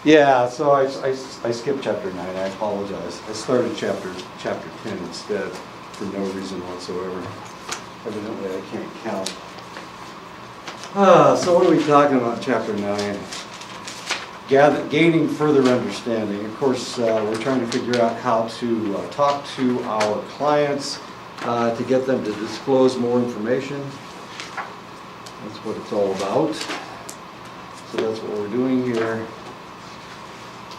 Yeah, so I skipped chapter 9, I apologize. I started chapter 10 instead for no reason whatsoever. Evidently I can't count. So what are we talking about in chapter 9? Gaining further understanding. Of course, we're trying to figure out how to talk to our clients to get them to disclose more information. That's what it's all about. So that's what we're doing here.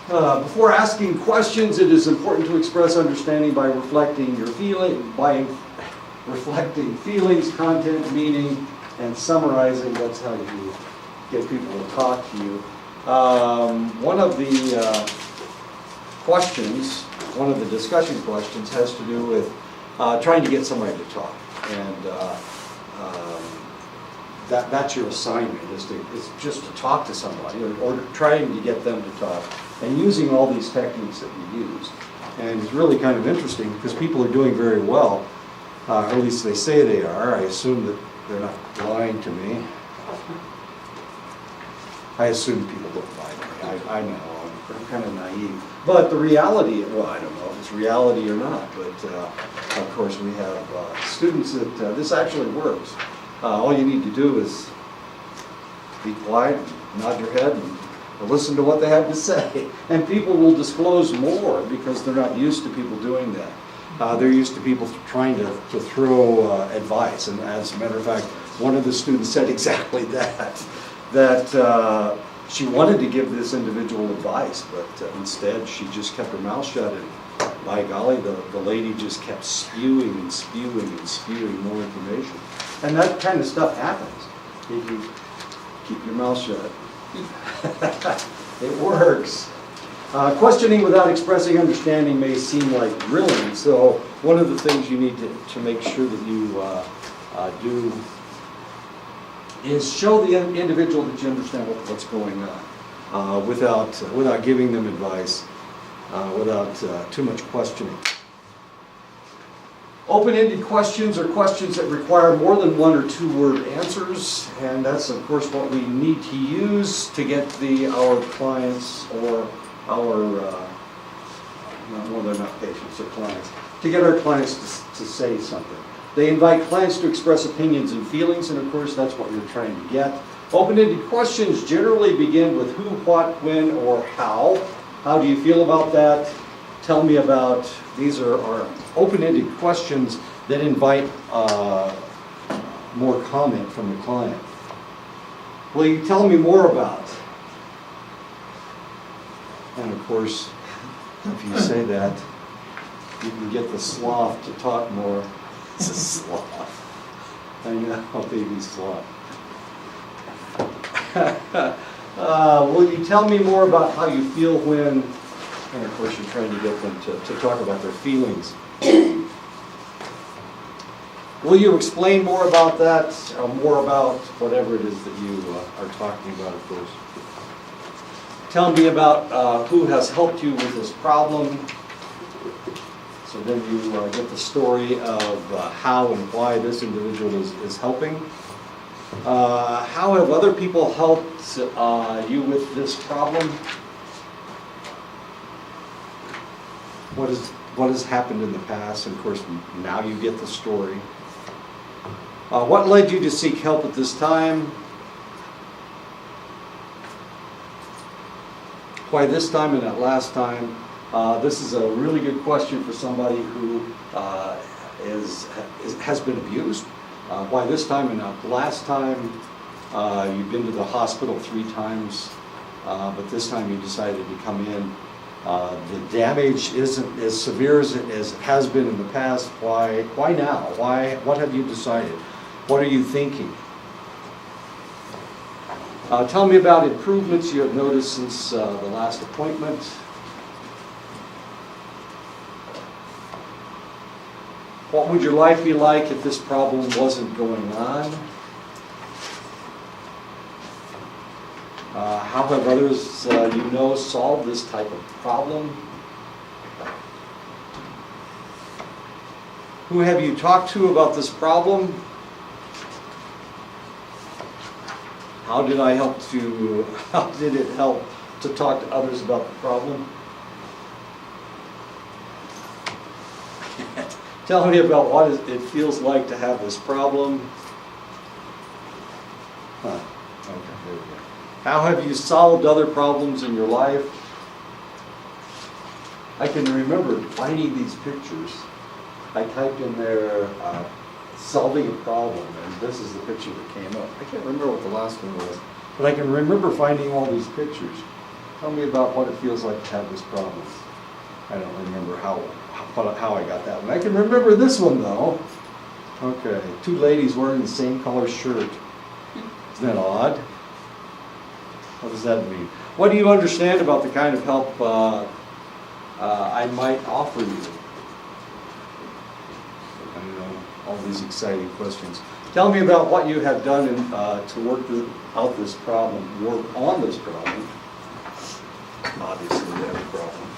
Before asking questions, it is important to express understanding by reflecting feelings, content, meaning, and summarizing. That's how you get people to talk to you. One of the questions, one of the discussion questions, has to do with trying to get somebody to talk, and that's your assignment. Is just to talk to somebody, or trying to get them to talk, and using all these techniques that we use. And it's really kind of interesting because people are doing very well, or at least they say they are. I assume that they're not lying to me. I assume people don't lie to me. I know, I'm kind of naive. But the reality, well, I don't know if it's reality or not, but of course we have students that this actually works. All you need to do is be quiet, nod your head, and listen to what they have to say. And people will disclose more because they're not used to people doing that. They're used to people trying to throw advice. And as a matter of fact, one of the students said exactly that she wanted to give this individual advice, but instead she just kept her mouth shut, and by golly, the lady just kept spewing and spewing and spewing more information. And that kind of stuff happens if you keep your mouth shut. It works. Questioning without expressing understanding may seem like drilling, so one of the things you need to make sure that you do is show the individual that you understand what's going on without giving them advice, without too much questioning. Open-ended questions are questions that require more than one or two word answers, and that's of course what we need to use to get our clients or they're not patients, they're clients, to get our clients to say something. They invite clients to express opinions and feelings, and of course that's what you're trying to get. Open-ended questions generally begin with who, what, when, or how. How do you feel about that? Tell me about. These are open-ended questions that invite more comment from the client. Will you tell me more about? And of course, if you say that, you can get the sloth to talk more. It's a sloth. I know, baby sloth. Will you tell me more about how you feel when, and of course you're trying to get them to talk about their feelings. Will you explain more about that, more about whatever it is that you are talking about, of course. Tell me about who has helped you with this problem. So then you get the story of how and why this individual is helping. How have other people helped you with this problem? What has happened in the past? And of course, now you get the story. What led you to seek help at this time? Why this time and not last time? This is a really good question for somebody who has been abused. Why this time and not the last time? You've been to the hospital 3 times, but this time you decided to come in. The damage isn't as severe as it has been in the past. Why now? What have you decided? What are you thinking? Tell me about improvements you have noticed since the last appointment. What would your life be like if this problem wasn't going on? How have others solved this type of problem? Who have you talked to about this problem? How did it help to talk to others about the problem? Tell me about what it feels like to have this problem. Huh. Okay, there we go. How have you solved other problems in your life? I can remember finding these pictures. I typed in there, solving a problem, and this is the picture that came up. I can't remember what the last one was, but I can remember finding all these pictures. Tell me about what it feels like to have this problem. I don't remember how I got that one. I can remember this one though. Okay, two ladies wearing the same color shirt. Isn't that odd? What does that mean? What do you understand about the kind of help I might offer you? I know, all these exciting questions. Tell me about what you have done to work out this problem, work on this problem. Obviously, we have a problem.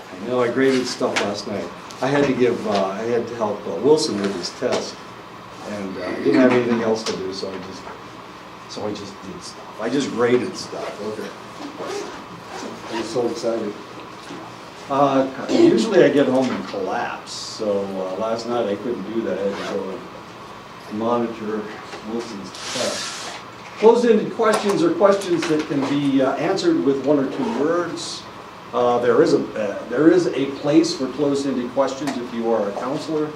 I know I graded stuff last night. I had to help Wilson with his test, and I didn't have anything else to do, so I just did stuff. I just graded stuff. Okay. I'm so excited. Usually I get home and collapse, so last night I couldn't do that. I had to go and monitor Wilson's test. Closed-ended questions are questions that can be answered with one or two words. There is a place for closed-ended questions if you are a counselor.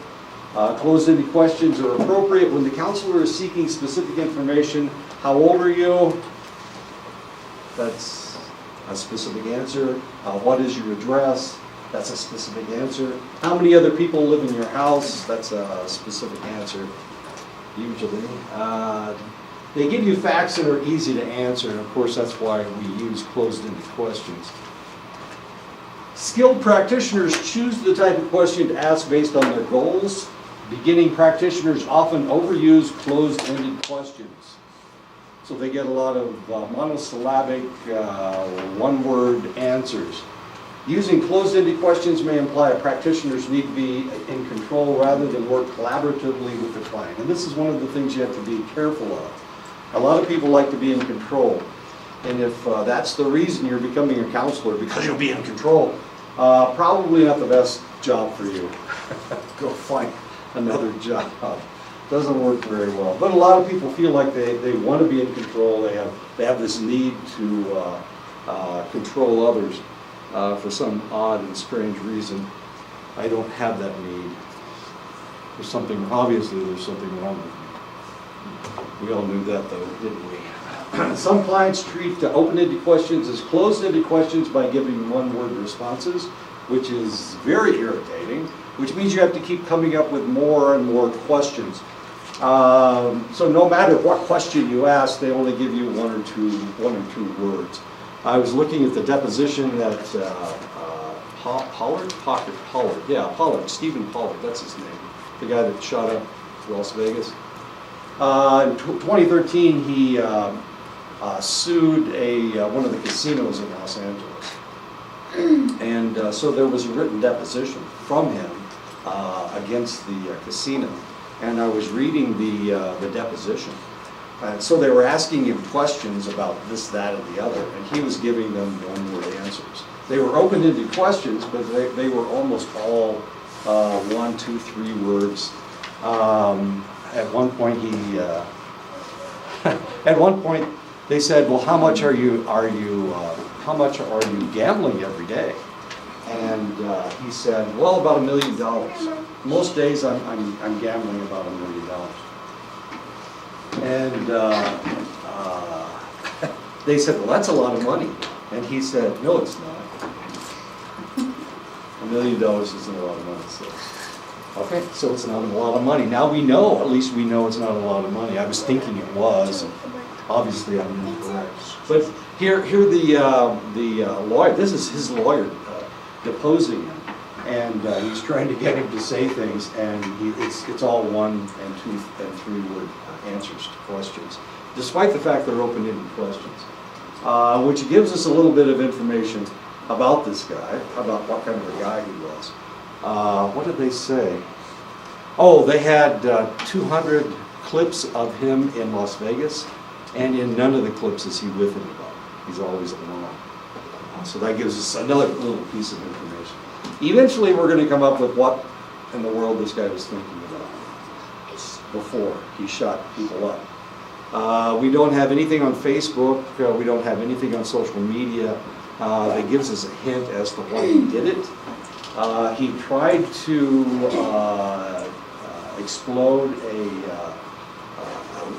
Closed-ended questions are appropriate when the counselor is seeking specific information. How old are you? That's a specific answer. What is your address? That's a specific answer. How many other people live in your house? That's a specific answer, usually. They give you facts that are easy to answer, and of course that's why we use closed-ended questions. Skilled practitioners choose the type of question to ask based on their goals. Beginning practitioners often overuse closed-ended questions. So they get a lot of monosyllabic, one-word answers. Using closed-ended questions may imply a practitioner's need to be in control rather than work collaboratively with the client. And this is one of the things you have to be careful of. A lot of people like to be in control. And if that's the reason you're becoming a counselor, because you'll be in control, probably not the best job for you. Go find another job. Doesn't work very well. But a lot of people feel like they want to be in control. They have this need to control others for some odd and strange reason. I don't have that need. Obviously there's something wrong with me. We all knew that though, didn't we? Some clients treat open-ended questions as closed-ended questions by giving one-word responses, which is very irritating, which means you have to keep coming up with more and more questions. So no matter what question you ask, they only give you one or two words. I was looking at the deposition that Pollard, Stephen Pollard, that's his name, the guy that shot up Las Vegas. In 2013, he sued one of the casinos in Los Angeles. And so there was a written deposition from him against the casino. And I was reading the deposition. And so they were asking him questions about this, that, and the other, and he was giving them one-word answers. They were open-ended questions, but they were almost all 1, 2, 3 words. At one point they said, "Well, how much are you gambling every day?" And he said, "Well, about $1 million. Most days I'm gambling about $1 million." And they said, "Well, that's a lot of money." And he said, "No, it's not. $1 million isn't a lot of money." So, okay, so it's not a lot of money. Now we know, at least we know it's not a lot of money. I was thinking it was, and obviously I'm incorrect. But here the lawyer, this is his lawyer deposing him, and he's trying to get him to say things, and it's all 1 and 2 and 3 word answers to questions, despite the fact they're open-ended questions, which gives us a little bit of information about this guy, about what kind of a guy he was. What did they say? Oh, they had 200 clips of him in Las Vegas, And in none of the clips is he with anybody. He's always alone. So that gives us another little piece of information. Eventually, we're going to come up with what in the world this guy was thinking about before he shot people up. We don't have anything on Facebook. We don't have anything on social media that gives us a hint as to why he did it. He tried to explode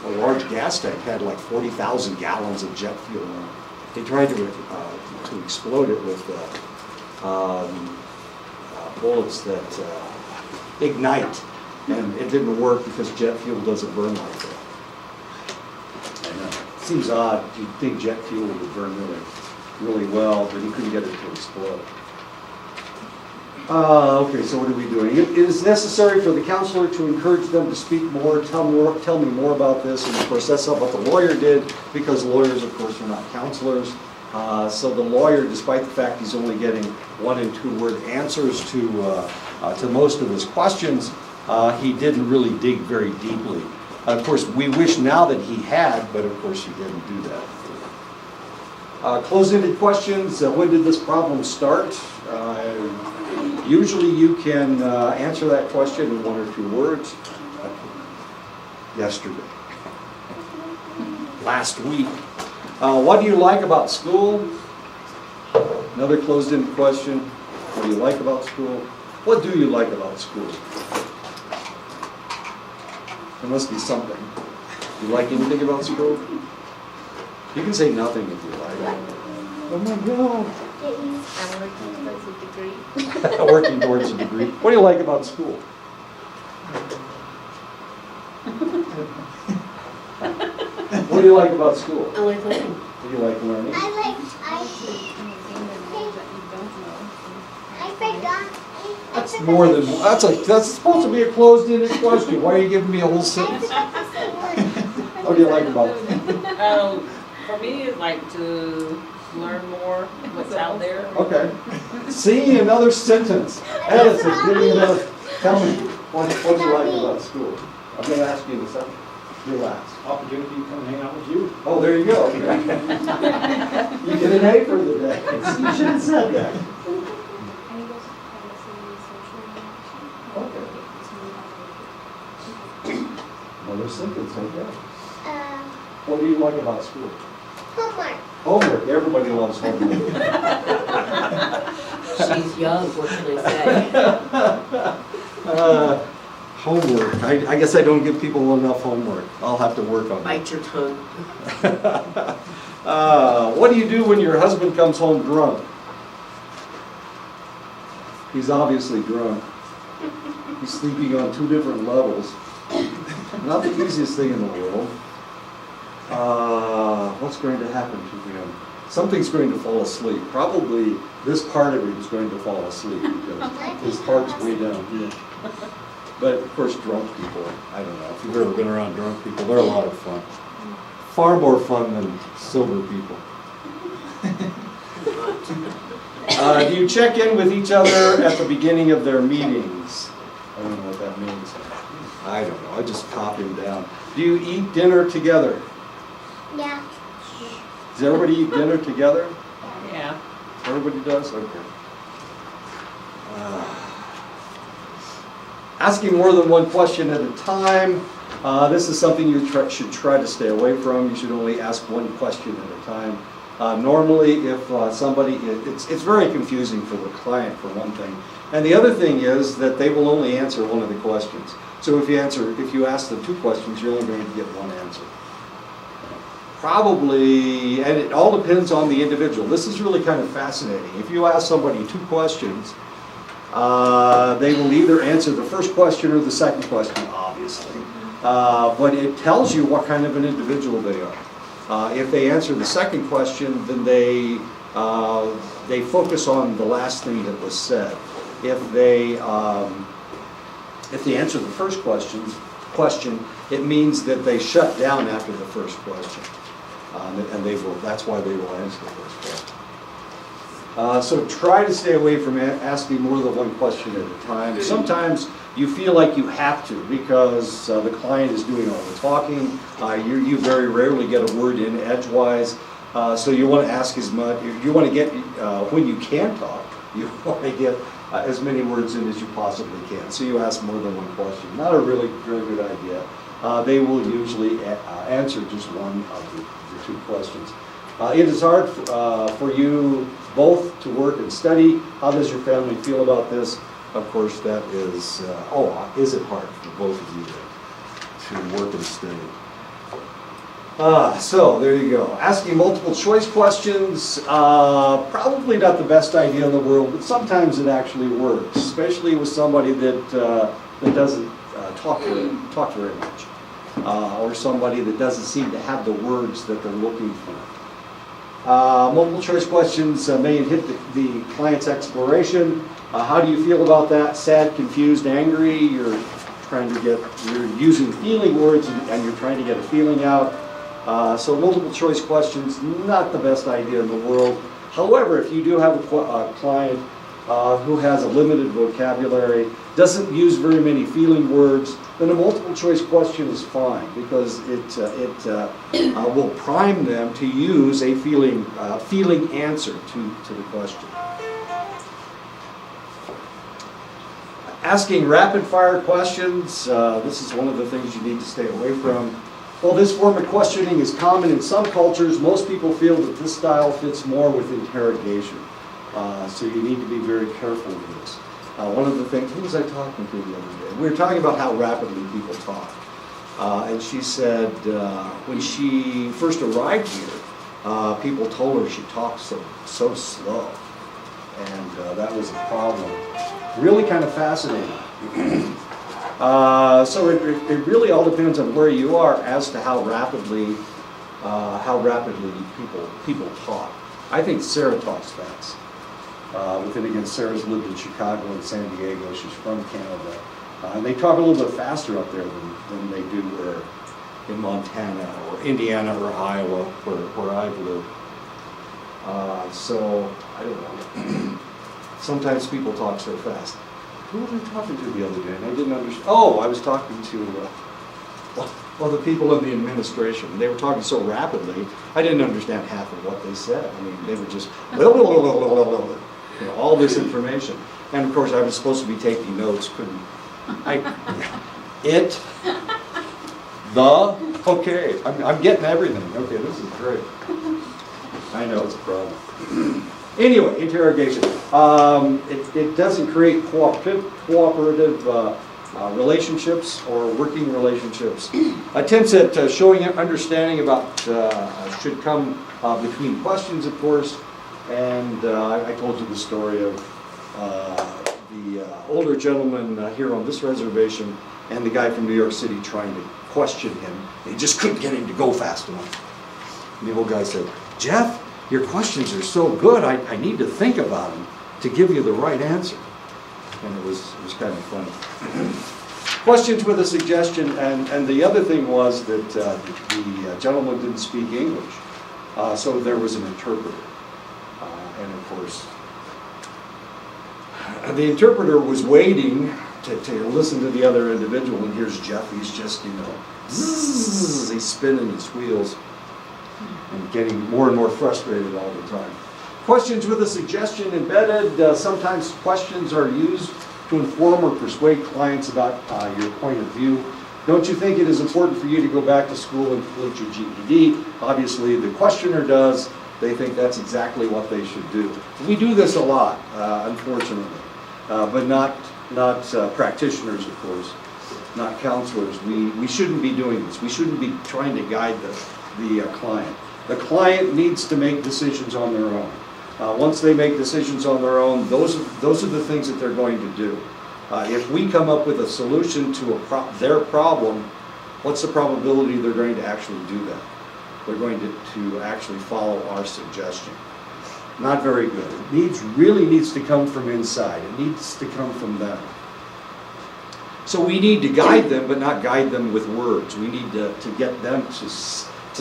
a large gas tank, had like 40,000 gallons of jet fuel in it. He tried to explode it with bullets that ignite, and it didn't work because jet fuel doesn't burn like that. I know. It seems odd. You'd think jet fuel would burn really well, but he couldn't get it to explode. Okay, so what are we doing? It is necessary for the counselor to encourage them to speak more, tell me more about this, and of course that's not what the lawyer did, because lawyers, of course, are not counselors. So the lawyer, despite the fact he's only getting 1- and 2-word answers to most of his questions, he didn't really dig very deeply. Of course, we wish now that he had, but of course he didn't do that. Closed-ended questions. When did this problem start? Usually you can answer that question in 1 or 2 words. Yesterday. Last week. What do you like about school? Another closed-ended question. What do you like about school? What do you like about school? There must be something. Do you like anything about school? You can say nothing if you like. Oh my God. I'm working towards a degree. Working towards a degree. What do you like about school? What do you like about school? I like learning. Do you like learning? That's more than that's supposed to be a closed-ended question. Why are you giving me a whole sentence? What do you like about it? For me, it's like to learn more what's out there. Okay. See, another sentence. Edison, give me another. Tell me, what do you like about school? I'm going to ask you in a second. Relax. Opportunity to come hang out with you. Oh, there you go. You get an A for the day. You should have said that. Okay. Another sentence, okay. What do you like about school? Homework. Homework. Everybody loves homework. She's young, what can I say? Homework. I guess I don't give people enough homework. I'll have to work on that. Bite your tongue. What do you do when your husband comes home drunk? He's obviously drunk. He's sleeping on 2 different levels. Not the easiest thing in the world. What's going to happen to him? Something's going to fall asleep. Probably this part of it is going to fall asleep because his heart's way down here. But of course, drunk people, I don't know. If you've ever been around drunk people, they're a lot of fun. Far more fun than sober people. Do you check in with each other at the beginning of their meetings? I don't know what that means. I don't know. I just copy them down. Do you eat dinner together? Yeah. Does everybody eat dinner together? Yeah. Everybody does? Okay. Asking more than one question at a time. This is something you should try to stay away from. You should only ask one question at a time. Normally, if somebody, it's very confusing for the client, for one thing. And the other thing is that they will only answer one of the questions. So if you ask them 2 questions, you're only going to get one answer. Probably, and it all depends on the individual. This is really kind of fascinating. If you ask somebody 2 questions, they will either answer the first question or the second question, obviously. But it tells you what kind of an individual they are. If they answer the second question, then they focus on the last thing that was said. If they answer the first question, it means that they shut down after the first question. And that's why they will answer the first question. So try to stay away from asking more than one question at a time. Sometimes you feel like you have to because the client is doing all the talking. You very rarely get a word in edgewise. So you want to ask as much, you want to get, when you can talk, you want to get as many words in as you possibly can. So you ask more than one question. Not a really good idea. They will usually answer just one of the two questions. It is hard for you both to work and study. How does your family feel about this? Of course, that is, is it hard for both of you to work and study? So there you go. Asking multiple choice questions, probably not the best idea in the world, but sometimes it actually works, especially with somebody that doesn't talk very much, or somebody that doesn't seem to have the words that they're looking for. Multiple choice questions may hit the client's exploration. How do you feel about that? Sad, confused, angry? You're using feeling words and you're trying to get a feeling out. So multiple choice questions, not the best idea in the world. However, if you do have a client who has a limited vocabulary, doesn't use very many feeling words, then a multiple choice question is fine because it will prime them to use a feeling answer to the question. Asking rapid fire questions, this is one of the things you need to stay away from. While this form of questioning is common in some cultures, most people feel that this style fits more with interrogation. So you need to be very careful with this. One of the things, who was I talking to the other day? We were talking about how rapidly people talk. And she said when she first arrived here, people told her she talked so slow. And that was a problem. Really kind of fascinating. So it really all depends on where you are as to how rapidly people talk. I think Sarah talks fast. But then again, Sarah's lived in Chicago and San Diego. She's from Canada. And they talk a little bit faster up there than they do in Montana or Indiana or Iowa, where I've lived. So, I don't know. Sometimes people talk so fast. Who was I talking to the other day? And I didn't understand. Oh, I was talking to the people in the administration. They were talking so rapidly, I didn't understand half of what they said. I mean, they were just all this information. And of course, I was supposed to be taking notes. Couldn't I? Okay, I'm getting everything. Okay, this is great. I know it's a problem. Anyway, interrogation. It doesn't create cooperative relationships or working relationships. Attempts at showing understanding about should come between questions, of course. And I told you the story of the older gentleman here on this reservation and the guy from New York City trying to question him. He just couldn't get him to go fast enough. And the old guy said, "Jeff, your questions are so good, I need to think about them to give you the right answer." And it was kind of funny. Questions with a suggestion, and the other thing was that the gentleman didn't speak English, so there was an interpreter. And of course, the interpreter was waiting to listen to the other individual, and here's Jeff, he's just, zzz, he's spinning his wheels and getting more and more frustrated all the time. Questions with a suggestion embedded. Sometimes questions are used to inform or persuade clients about your point of view. Don't you think it is important for you to go back to school and complete your GED? Obviously, the questioner does. They think that's exactly what they should do. We do this a lot, unfortunately, but not practitioners, of course, not counselors. We shouldn't be doing this. We shouldn't be trying to guide the client. The client needs to make decisions on their own. Once they make decisions on their own, those are the things that they're going to do. If we come up with a solution to their problem, what's the probability they're going to actually do that? They're going to actually follow our suggestion. Not very good. It really needs to come from inside. It needs to come from them. So we need to guide them, but not guide them with words. We need to get them to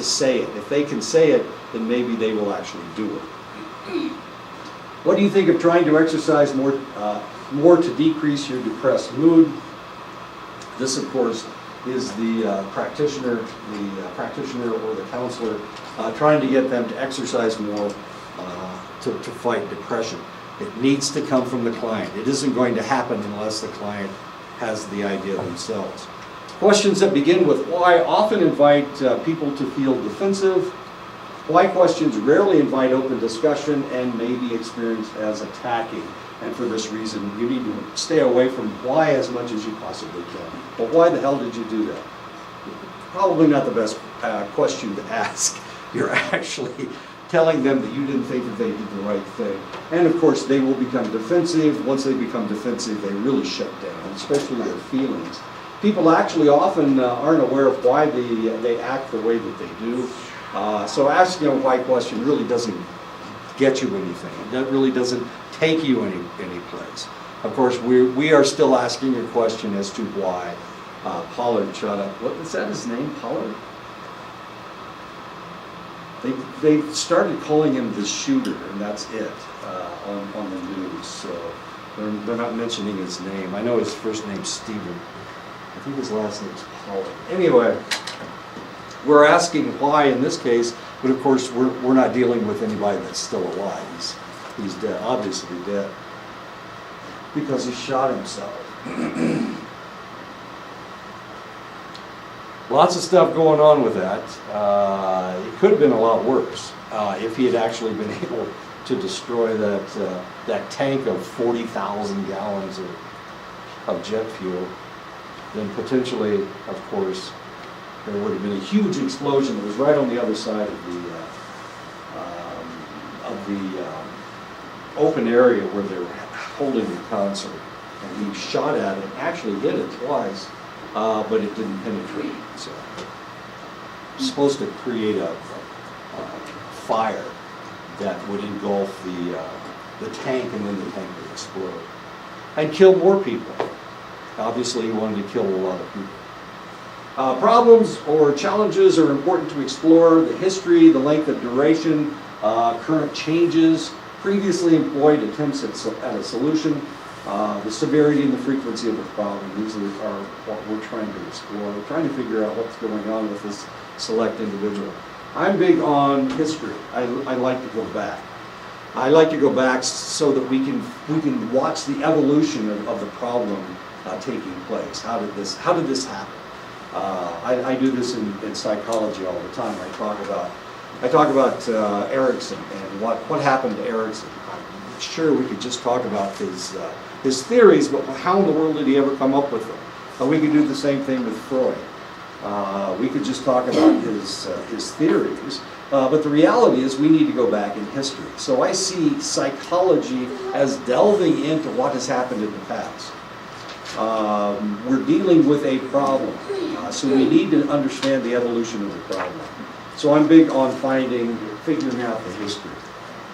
say it. If they can say it, then maybe they will actually do it. What do you think of trying to exercise more to decrease your depressed mood? This, of course, is the practitioner or the counselor trying to get them to exercise more to fight depression. It needs to come from the client. It isn't going to happen unless the client has the idea themselves. Questions that begin with why often invite people to feel defensive. Why questions rarely invite open discussion and may be experienced as attacking. And for this reason, you need to stay away from why as much as you possibly can. But why the hell did you do that? Probably not the best question to ask. You're actually telling them that you didn't think that they did the right thing. And of course, they will become defensive. Once they become defensive, they really shut down, especially their feelings. People actually often aren't aware of why they act the way that they do. So asking a why question really doesn't get you anything. That really doesn't take you any place. Of course, we are still asking a question as to why Pollard shot up. What is that his name, Pollard? They started calling him the shooter, and that's it on the news. So they're not mentioning his name. I know his first name's Stephen. I think his last name's Pollard. Anyway, we're asking why in this case, but of course we're not dealing with anybody that's still alive. He's dead, obviously dead, because he shot himself. Lots of stuff going on with that. It could have been a lot worse if he had actually been able to destroy that tank of 40,000 gallons of jet fuel. Then potentially, of course, there would have been a huge explosion that was right on the other side of the open area where they were holding the concert. And he shot at it, actually hit it twice, but it didn't penetrate. So it's supposed to create a fire that would engulf the tank, and then the tank would explode and kill more people. Obviously, he wanted to kill a lot of people. Problems or challenges are important to explore: the history, the length of duration, current changes, previously employed attempts at a solution, the severity and the frequency of the problem. These are what we're trying to explore. We're trying to figure out what's going on with this select individual. I'm big on history. I like to go back. I like to go back so that we can watch the evolution of the problem taking place. How did this happen? I do this in psychology all the time. I talk about Erickson and what happened to Erickson. I'm sure we could just talk about his theories, but how in the world did he ever come up with them? We could do the same thing with Freud. We could just talk about his theories, but the reality is we need to go back in history. So I see psychology as delving into what has happened in the past. We're dealing with a problem, so we need to understand the evolution of the problem. So I'm big on figuring out the history.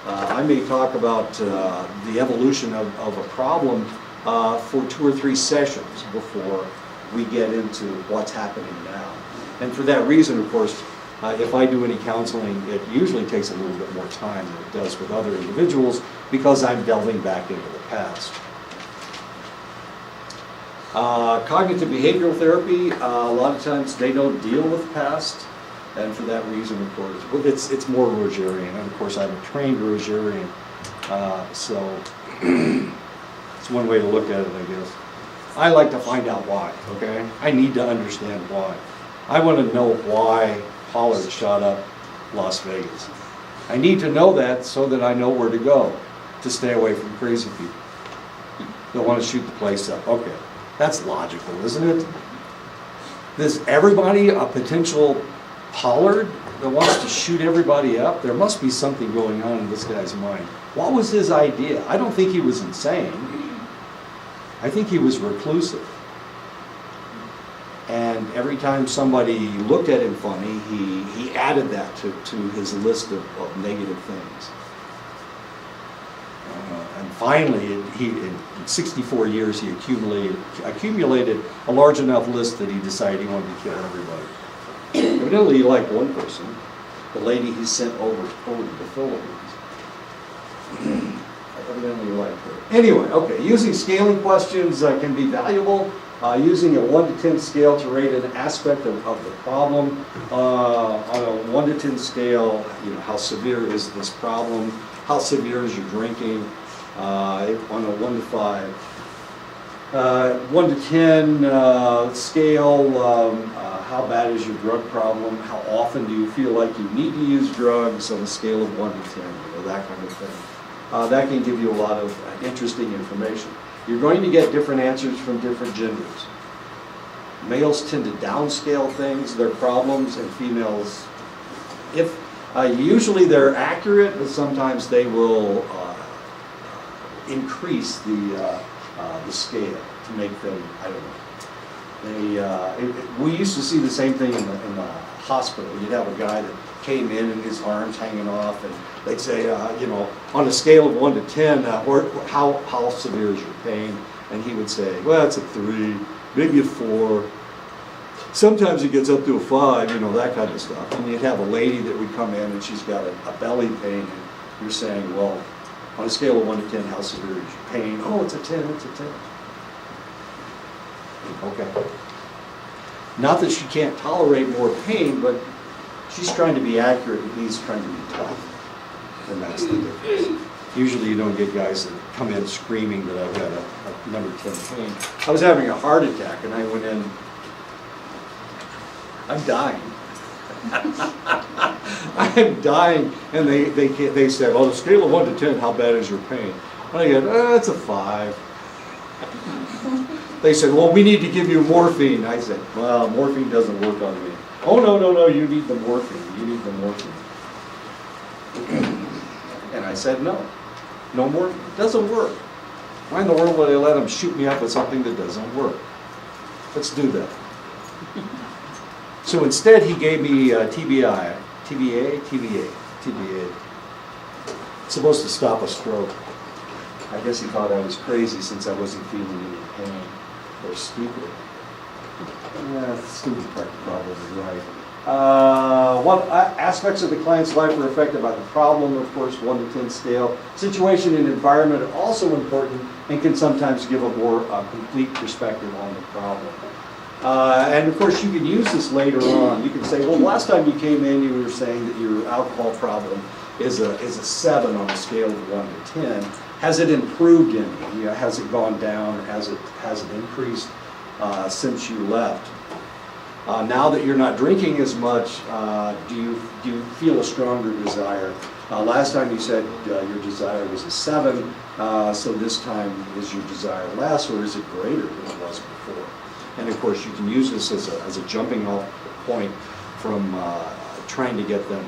I may talk about the evolution of a problem for 2 or 3 sessions before we get into what's happening now. And for that reason, of course, if I do any counseling, it usually takes a little bit more time than it does with other individuals because I'm delving back into the past. Cognitive behavioral therapy, a lot of times they don't deal with the past, and for that reason, of course, it's more Rogerian, and of course I'm a trained Rogerian, so it's one way to look at it, I guess. I like to find out why, okay? I need to understand why. I want to know why Pollard shot up Las Vegas. I need to know that so that I know where to go to stay away from crazy people. Don't want to shoot the place up, okay. That's logical, isn't it? Is everybody a potential Pollard that wants to shoot everybody up? There must be something going on in this guy's mind. What was his idea? I don't think he was insane. I think he was reclusive. And every time somebody looked at him funny, he added that to his list of negative things. And finally, in 64 years, he accumulated a large enough list that he decided he wanted to kill everybody. Evidently, he liked one person, the lady he sent over to the Philippines. I Evidently you like her. Anyway, okay, using scaling questions can be valuable. Using a 1 to 10 scale to rate an aspect of the problem. On a 1 to 10 scale, how severe is this problem? How severe is your drinking? On a 1 to 5. 1 to 10 scale, how bad is your drug problem? How often do you feel like you need to use drugs on a scale of 1 to 10? That kind of thing. That can give you a lot of interesting information. You're going to get different answers from different genders. Males tend to downscale things, their problems, and females, usually they're accurate, but sometimes they will increase the scale to make them, I don't know. We used to see the same thing in the hospital. You'd have a guy that came in and his arms hanging off, and they'd say, on a scale of 1 to 10, how severe is your pain? And he would say, well, it's a 3, maybe a 4. Sometimes it gets up to a 5, that kind of stuff. And you'd have a lady that would come in and she's got a belly pain, and you're saying, well, on a scale of 1 to 10, how severe is your pain? Oh, it's a 10, it's a 10. Okay. Not that she can't tolerate more pain, but she's trying to be accurate and he's trying to be tough. And that's the difference. Usually you don't get guys that come in screaming that I've had a number 10 pain. I was having a heart attack and I went in, I'm dying. I'm dying. And they said, on a scale of 1 to 10, how bad is your pain? And I go, it's a 5. They said, well, we need to give you morphine. I said, well, morphine doesn't work on me. Oh, no, you need the morphine. You need the morphine. And I said, no morphine. It doesn't work. Why in the world would they let them shoot me up with something that doesn't work? Let's do that. So instead, he gave me TBA. It's supposed to stop a stroke. I guess he thought I was crazy since I wasn't feeling any pain. Or stupid. Yeah, the stupid part probably right. What aspects of the client's life are affected by the problem? Of course, 1 to 10 scale. Situation and environment are also important and can sometimes give a more complete perspective on the problem. And of course, you can use this later on. You can say, well, last time you came in, you were saying that your alcohol problem is a 7 on a scale of 1 to 10. Has it improved any? Has it gone down? Has it increased since you left? Now that you're not drinking as much, do you feel a stronger desire? Last time you said your desire was a 7, so this time is your desire less, or is it greater than it was before? And of course, you can use this as a jumping off point from trying to get them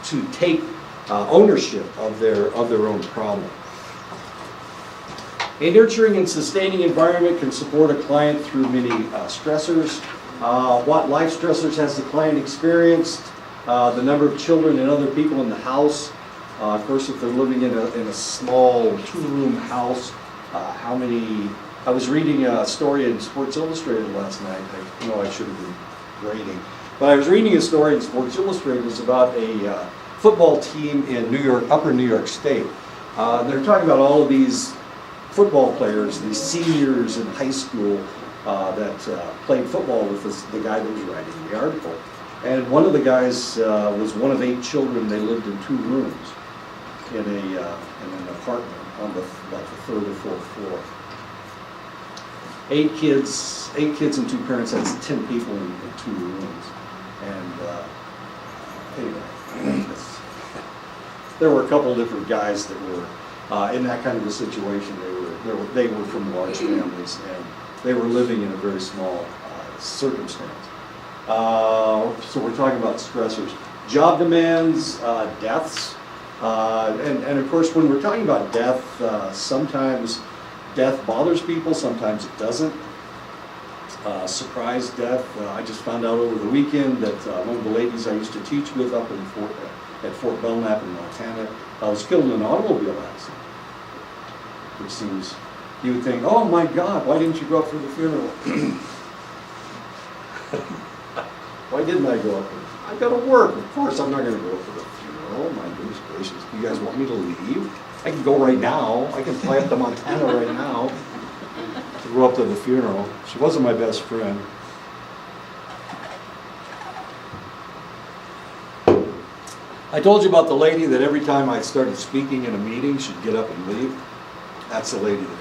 to take ownership of their own problem. A nurturing and sustaining environment can support a client through many stressors. What life stressors has the client experienced? The number of children and other people in the house. Of course, if they're living in a small 2-room house, how many? I was reading a story in Sports Illustrated last night. I know I should have been grading, but I was reading a story in Sports Illustrated. It's about a football team in Upper New York State. They're talking about all of these football players, these seniors in high school that played football with the guy that was writing the article. And one of the guys was one of 8 children. They lived in 2 rooms in an apartment on the 3rd or 4th floor. 8 kids and 2 parents. That's 10 people in 2 rooms. And anyway, there were a couple different guys that were in that kind of a situation. They were from large families, and they were living in a very small circumstance. So we're talking about stressors, job demands, deaths, and of course, when we're talking about death, sometimes death bothers people, sometimes it doesn't. Surprise death. I just found out over the weekend that one of the ladies I used to teach with up at Fort Belknap in Montana was killed in an automobile accident. Which seems, you would think, oh my God, why didn't you go up for the funeral? Why didn't I go up? I got to work. Of course, I'm not going to go up for the funeral. Oh my goodness gracious, you guys want me to leave? I can go right now. I can fly up to Montana right now to go up to the funeral. She wasn't my best friend. I told you about the lady that every time I started speaking in a meeting, she'd get up and leave. That's the lady that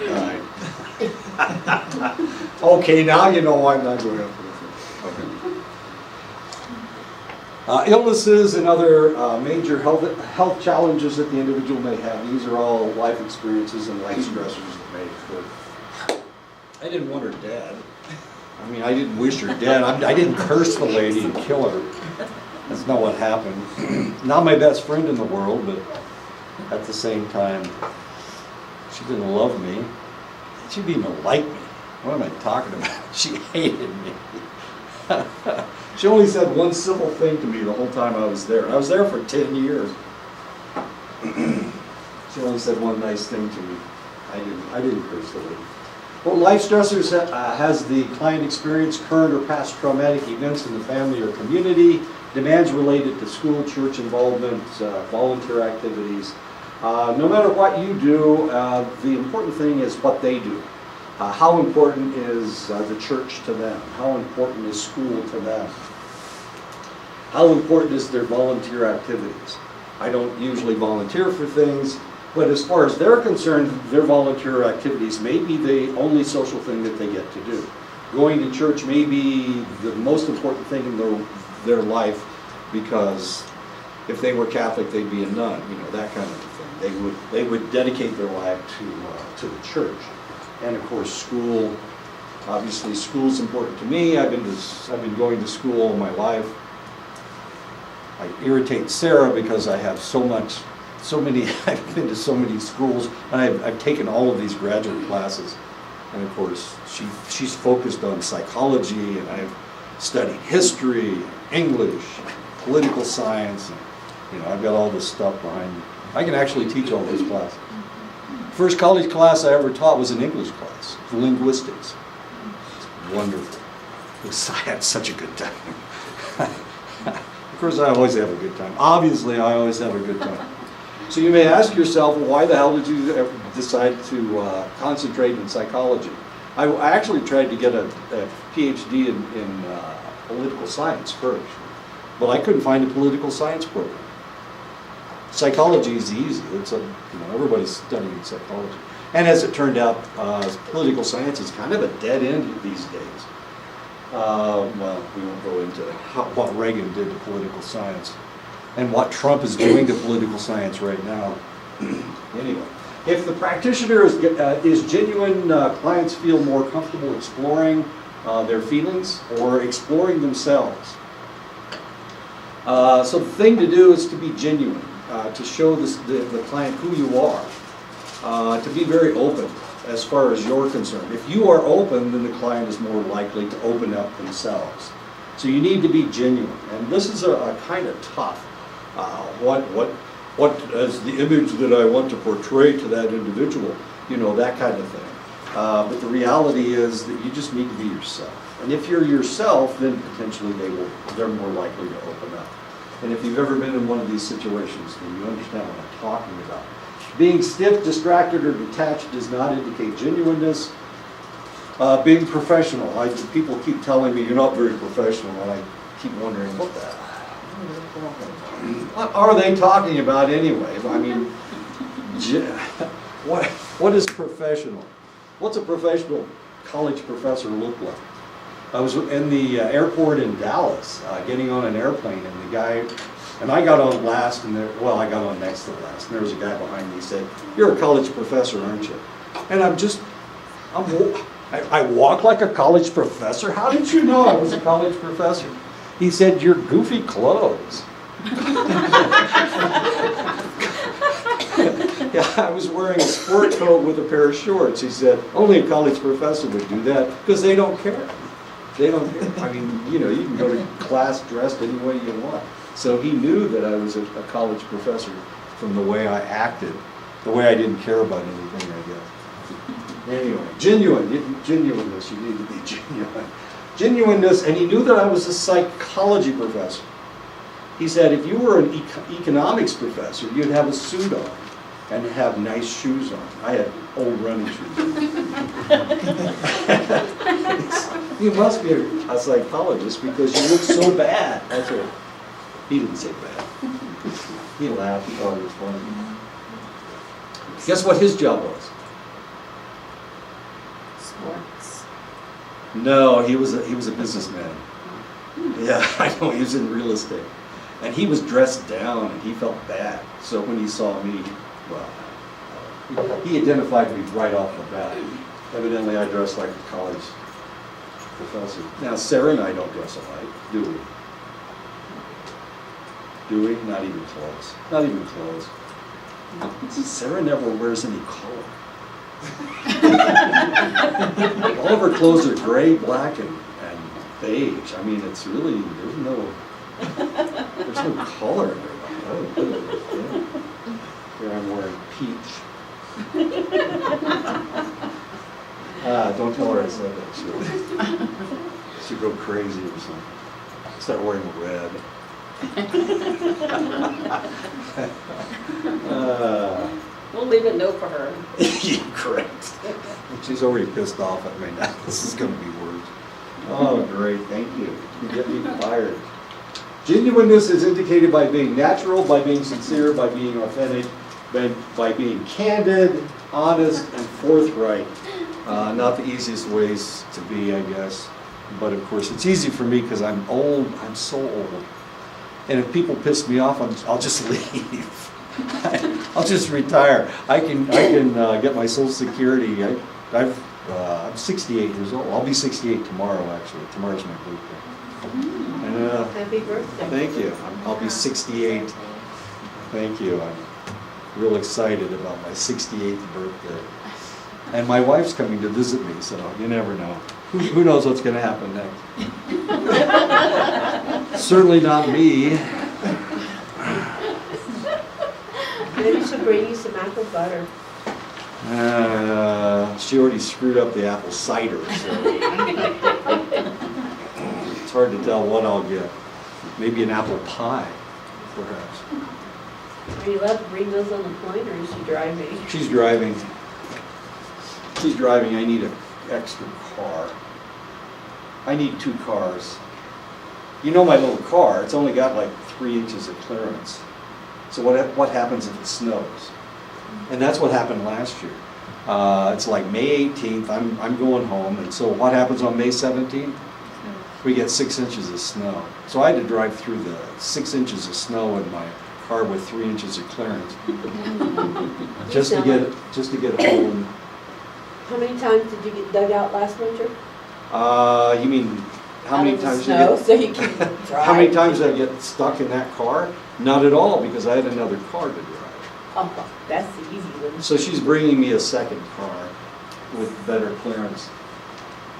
died. Okay, now you know why I'm not going up for the funeral. Okay. Illnesses and other major health challenges that the individual may have. These are all life experiences and life stressors that may occur. I didn't want her dead. I mean, I didn't wish her dead. I didn't curse the lady and kill her. That's not what happened. Not my best friend in the world, but at the same time, she didn't love me. She didn't even like me. What am I talking about? She hated me. She only said one civil thing to me the whole time I was there. I was there for 10 years. She only said one nice thing to me. I didn't curse the lady. Well, life stressors has the client experienced current or past traumatic events in the family or community, demands related to school, church involvement, volunteer activities. No matter what you do, the important thing is what they do. How important is the church to them? How important is school to them? How important is their volunteer activities? I don't usually volunteer for things, but as far as they're concerned, their volunteer activities may be the only social thing that they get to do. Going to church may be the most important thing in their life, because if they were Catholic, they'd be a nun, that kind of thing. They would dedicate their life to the church. And of course, school. Obviously, school's important to me. I've been going to school all my life. I irritate Sarah because I have I've been to so many schools, and I've taken all of these graduate classes. And of course, she's focused on psychology, and I've studied history, English, political science, and I've got all this stuff behind me. I can actually teach all those classes. First college class I ever taught was an English class, linguistics. It's wonderful. I had such a good time. Of course, I always have a good time. Obviously, I always have a good time. So you may ask yourself, well, why the hell did you ever decide to concentrate in psychology? I actually tried to get a PhD in political science first, but I couldn't find a political science program. Psychology is easy. Everybody's studying psychology. And as it turned out, political science is kind of a dead end these days. Well, we won't go into what Reagan did to political science and what Trump is doing to political science right now. Anyway, if the practitioner is genuine, clients feel more comfortable exploring their feelings or exploring themselves. So the thing to do is to be genuine. To show the client who you are, to be very open as far as you're concerned. If you are open, then the client is more likely to open up themselves. So you need to be genuine, and this is a kind of tough. What is the image that I want to portray to that individual? That kind of thing. But the reality is that you just need to be yourself, and if you're yourself, then potentially they're more likely to open up. And if you've ever been in one of these situations, then you understand what I'm talking about. Being stiff, distracted, or detached does not indicate genuineness. Being professional. People keep telling me you're not very professional, and I keep wondering, what are they talking about anyway? I mean, what is professional? What's a professional college professor look like? I was in the airport in Dallas, getting on an airplane, and I got on last, I got on next to last, and there was a guy behind me. He said, "You're a college professor, aren't you?" And I walk like a college professor? How did you know I was a college professor? He said, "Your goofy clothes." Yeah, I was wearing a sport coat with a pair of shorts. He said, "Only a college professor would do that because they don't care." They don't care. I mean, you can go to class dressed any way you want. So he knew that I was a college professor from the way I acted, the way I didn't care about anything, I guess. Anyway, genuineness, you need to be genuine. Genuineness, and he knew that I was a psychology professor. He said, if you were an economics professor, you'd have a suit on and have nice shoes on. I had old running shoes on. You must be a psychologist because you look so bad. That's what, he didn't say bad. He laughed, he thought it was funny. Guess what his job was? Sports. No, he was a businessman. Yeah, I know, he was in real estate. And he was dressed down and he felt bad. So when he saw me, well, he identified me right off the bat. Evidently I dress like a college professor. Now Sarah and I don't dress alike, do we? Do we? Not even close. Not even close. Sarah never wears any color. All of her clothes are gray, black, and beige. I mean, it's really, there's no color in there. Here I'm wearing peach. Don't tell her I said that. She'll go crazy or something. Start wearing red. We'll leave a note for her. Yeah, correct. She's already pissed off at me now. This is going to be worse. Oh, great. Thank you. You get me fired. Genuineness is indicated by being natural, by being sincere, by being authentic, by being candid, honest, and forthright. Not the easiest ways to be, I guess. But of course, it's easy for me because I'm old. I'm so old. And if people piss me off, I'll just leave. I'll just retire. I can get my Social Security. I'm 68 years old. I'll be 68 tomorrow, actually. Tomorrow's my birthday. And, Happy birthday. thank you. I'll be 68. Thank you. I'm real excited about my 68th birthday. And my wife's coming to visit me, so you never know. Who knows what's going to happen next? Certainly not me. Maybe she'll bring you some apple butter. She already screwed up the apple cider, so it's hard to tell what I'll get. Maybe an apple pie, perhaps. Are you allowed to bring those on the plane, or is she driving? She's driving. She's driving. I need an extra car. I need 2 cars. You know my little car, it's only got like 3 inches of clearance. So what happens if it snows? And that's what happened last year. It's like May 18th, I'm going home, and so what happens on May 17th? We get 6 inches of snow. So I had to drive through the 6 inches of snow in my car with 3 inches of clearance. just to get home. How many times did you get dug out last winter? You mean how many times you Snow, get, so you can drive. how many times I get stuck in that car? Not at all, because I had another car to drive. Oh, that's the easy one. So she's bringing me a second car with better clearance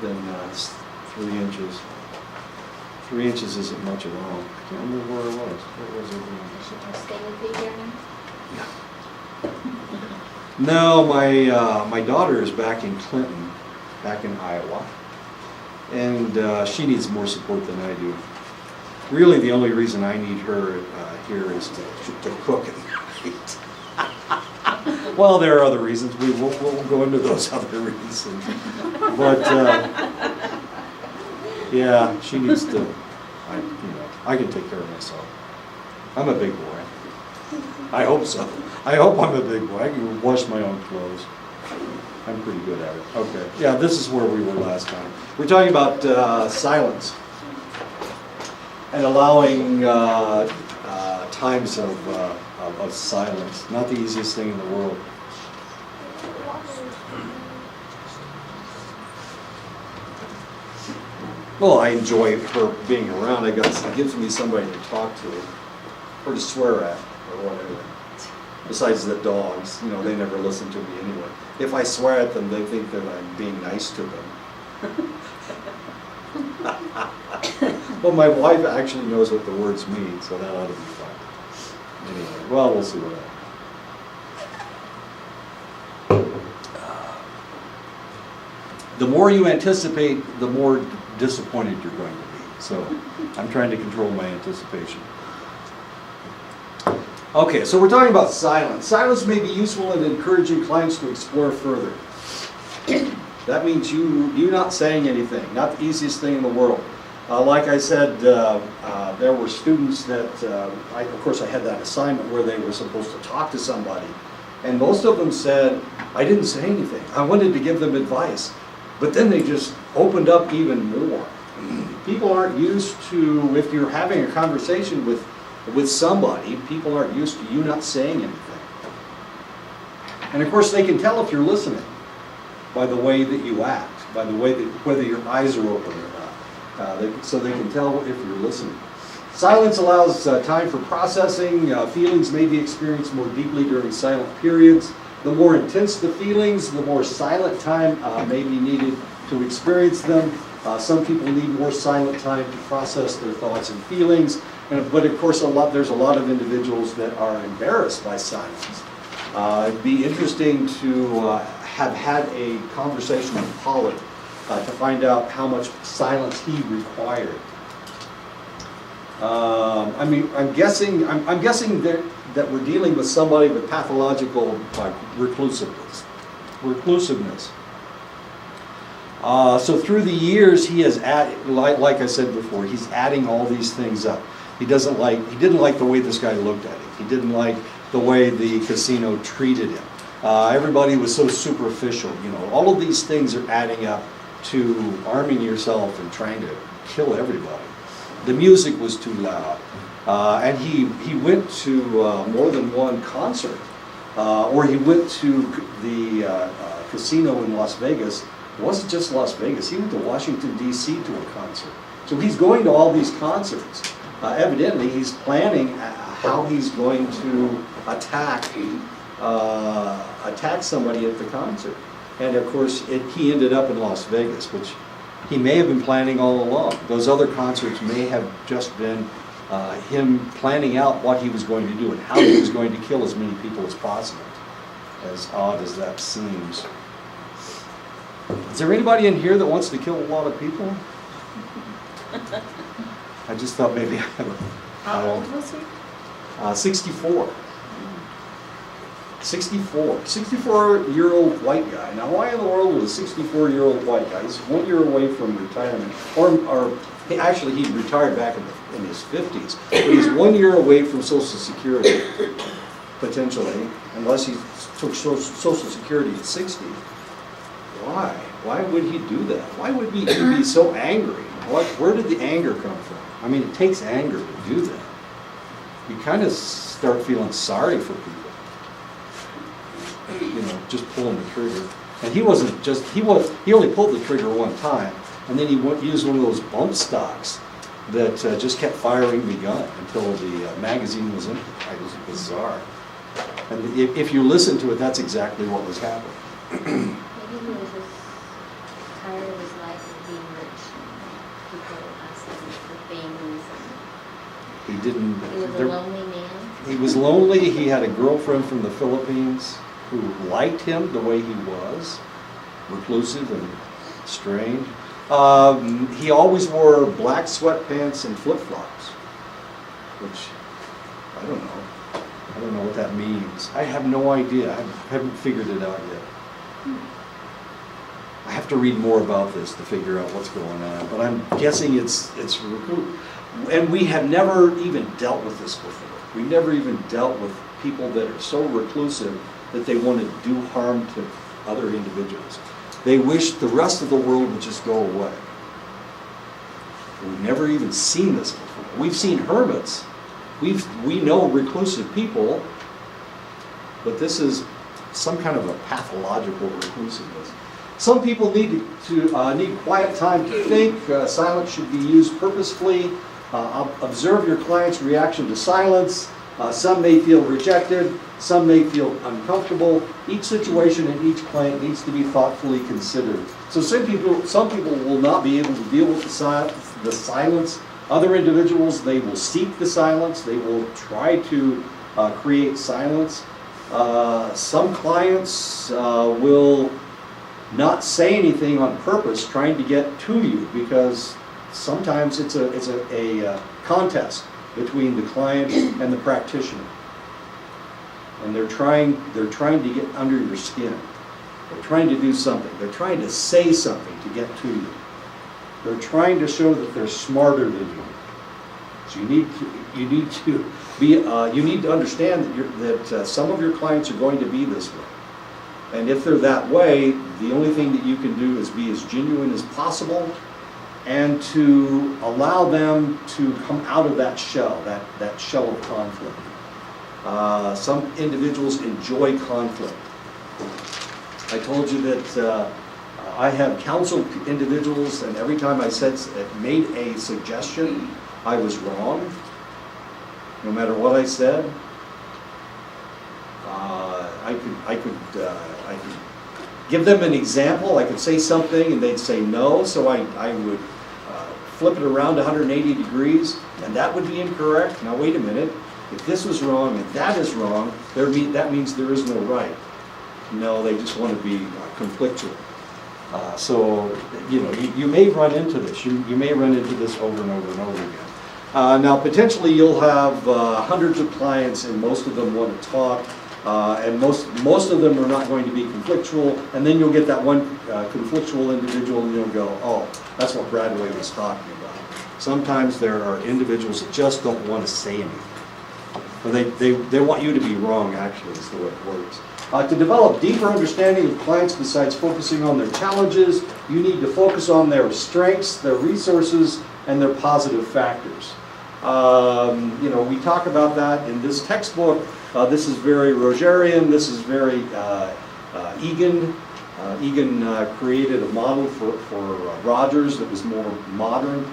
than 3 inches. 3 inches isn't much at all. I can't remember where it was. What was it? Should I stay with you here now? No, my daughter is back in Clinton, back in Iowa, and she needs more support than I do. Really, the only reason I need her here is to cook and eat. Well, there are other reasons. We'll go into those other reasons. But yeah, she needs to. I can take care of myself. I'm a big boy. I hope so. I hope I'm a big boy. I can wash my own clothes. I'm pretty good at it. Okay. Yeah, this is where we were last time. We're talking about silence and allowing times of silence. Not the easiest thing in the world. Well, I enjoy her being around. It gives me somebody to talk to or to swear at or whatever. Besides the dogs, they never listen to me anyway. If I swear at them, they think that I'm being nice to them. Well, my wife actually knows what the words mean, so that ought to be fun. Anyway, well, we'll see what happens. The more you anticipate, the more disappointed you're going to be. So I'm trying to control my anticipation. Okay, so we're talking about silence. Silence may be useful in encouraging clients to explore further. That means you not saying anything, not the easiest thing in the world. Like I said, there were students that, of course I had that assignment where they were supposed to talk to somebody. And most of them said, I didn't say anything. I wanted to give them advice. But then they just opened up even more. People aren't used to, if you're having a conversation with somebody, people aren't used to you not saying anything. And of course they can tell if you're listening by the way that you act, by the way that, whether your eyes are open or not. So they can tell if you're listening. Silence allows time for processing. Feelings may be experienced more deeply during silent periods. The more intense the feelings, the more silent time may be needed to experience them. Some people need more silent time to process their thoughts and feelings. But of course, there's a lot of individuals that are embarrassed by silence. It'd be interesting to have had a conversation with Polly to find out how much silence he required. I'm guessing that we're dealing with somebody with pathological reclusiveness. So through the years, he has like I said before, he's adding all these things up. He didn't like the way this guy looked at him. He didn't like the way the casino treated him. Everybody was so superficial. All of these things are adding up to arming yourself and trying to kill everybody. The music was too loud. And he went to more than one concert. Or he went to the casino in Las Vegas. It wasn't just Las Vegas. He went to Washington, D.C. to a concert. So he's going to all these concerts. Evidently, he's planning how he's going to attack somebody at the concert. And of course, he ended up in Las Vegas, which he may have been planning all along. Those other concerts may have just been him planning out what he was going to do and how he was going to kill as many people as possible, as odd as that seems. Is there anybody in here that wants to kill a lot of people? I just thought maybe I would. How old was he? 64. 64-year-old white guy. Now, why in the world was a 64-year-old white guy? He's 1 year away from retirement, or actually he retired back in his 50s. But he's 1 year away from Social Security, potentially, unless he took Social Security at 60. Why? Why would he do that? Why would he be so angry? Where did the anger come from? I mean, it takes anger to do that. You kind of start feeling sorry for people. Just pulling the trigger. And he only pulled the trigger one time, and then he used one of those bump stocks that just kept firing the gun until the magazine was empty. It was bizarre. And if you listen to it, that's exactly what was happening. Maybe he was just tired of his life of being rich. People asked him for things. He didn't. He was a lonely man. He was lonely. He had a girlfriend from the Philippines who liked him the way he was, reclusive and strange. He always wore black sweatpants and flip-flops, which I don't know. I don't know what that means. I have no idea. I haven't figured it out yet. I have to read more about this to figure out what's going on, but I'm guessing it's and we have never even dealt with this before. We never even dealt with people that are so reclusive that they want to do harm to other individuals. They wish the rest of the world would just go away. We've never even seen this before. We've seen hermits. We know reclusive people, but this is some kind of a pathological reclusiveness. Some people need quiet time to think. Silence should be used purposefully. Observe your client's reaction to silence. Some may feel rejected. Some may feel uncomfortable. Each situation and each client needs to be thoughtfully considered. So some people will not be able to deal with the silence. Other individuals, they will seek the silence. They will try to create silence. Some clients will not say anything on purpose, trying to get to you, because sometimes it's a contest between the client and the practitioner. and they're trying to get under your skin. They're trying to do something. They're trying to say something to get to you. They're trying to show that they're smarter than you. So you need to understand that some of your clients are going to be this way. And if they're that way, the only thing that you can do is be as genuine as possible and to allow them to come out of that shell, that shell of conflict. Some individuals enjoy conflict. I told you that I have counseled individuals, and every time I made a suggestion, I was wrong, no matter what I said. I could give them an example. I could say something and they'd say no, so I would flip it around 180 degrees, and that would be incorrect. Now wait a minute, if this was wrong and that is wrong, that means there is no right. No, they just want to be conflictual. So, you may run into this. You may run into this over and over and over again. Now, potentially you'll have hundreds of clients, and most of them want to talk, and most of them are not going to be conflictual, and then you'll get that one conflictual individual, and you'll go, oh, that's what Bradway was talking about. Sometimes there are individuals that just don't want to say anything. Or they want you to be wrong, actually, is the way it works. To develop deeper understanding of clients besides focusing on their challenges, you need to focus on their strengths, their resources, and their positive factors. We talk about that in this textbook. This is very Rogerian. This is very Egan. Egan created a model for Rogers that was more modern.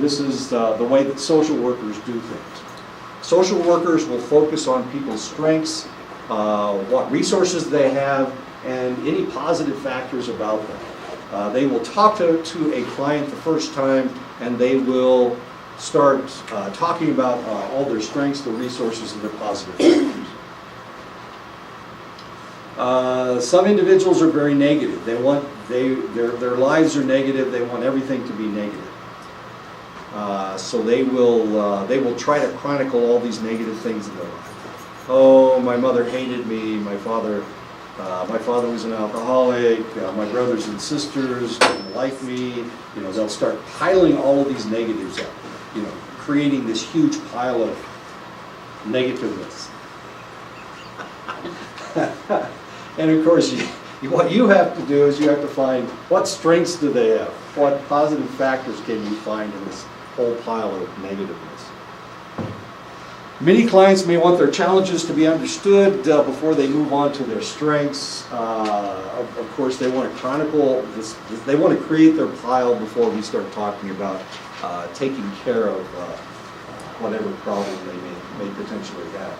This is the way that social workers do things. Social workers will focus on people's strengths, what resources they have, and any positive factors about them. They will talk to a client the first time, and they will start talking about all their strengths, their resources, and their positive factors. Some individuals are very negative. Their lives are negative. They want everything to be negative. So they will try to chronicle all these negative things in their life. Oh, my mother hated me. My father was an alcoholic. My brothers and sisters didn't like me. They'll start piling all of these negatives up. Creating this huge pile of negativeness. And of course, what you have to do is you have to find what strengths do they have? What positive factors can you find in this whole pile of negativeness? Many clients may want their challenges to be understood before they move on to their strengths. Of course, they want to chronicle this. They want to create their pile before we start talking about taking care of whatever problem they may potentially have.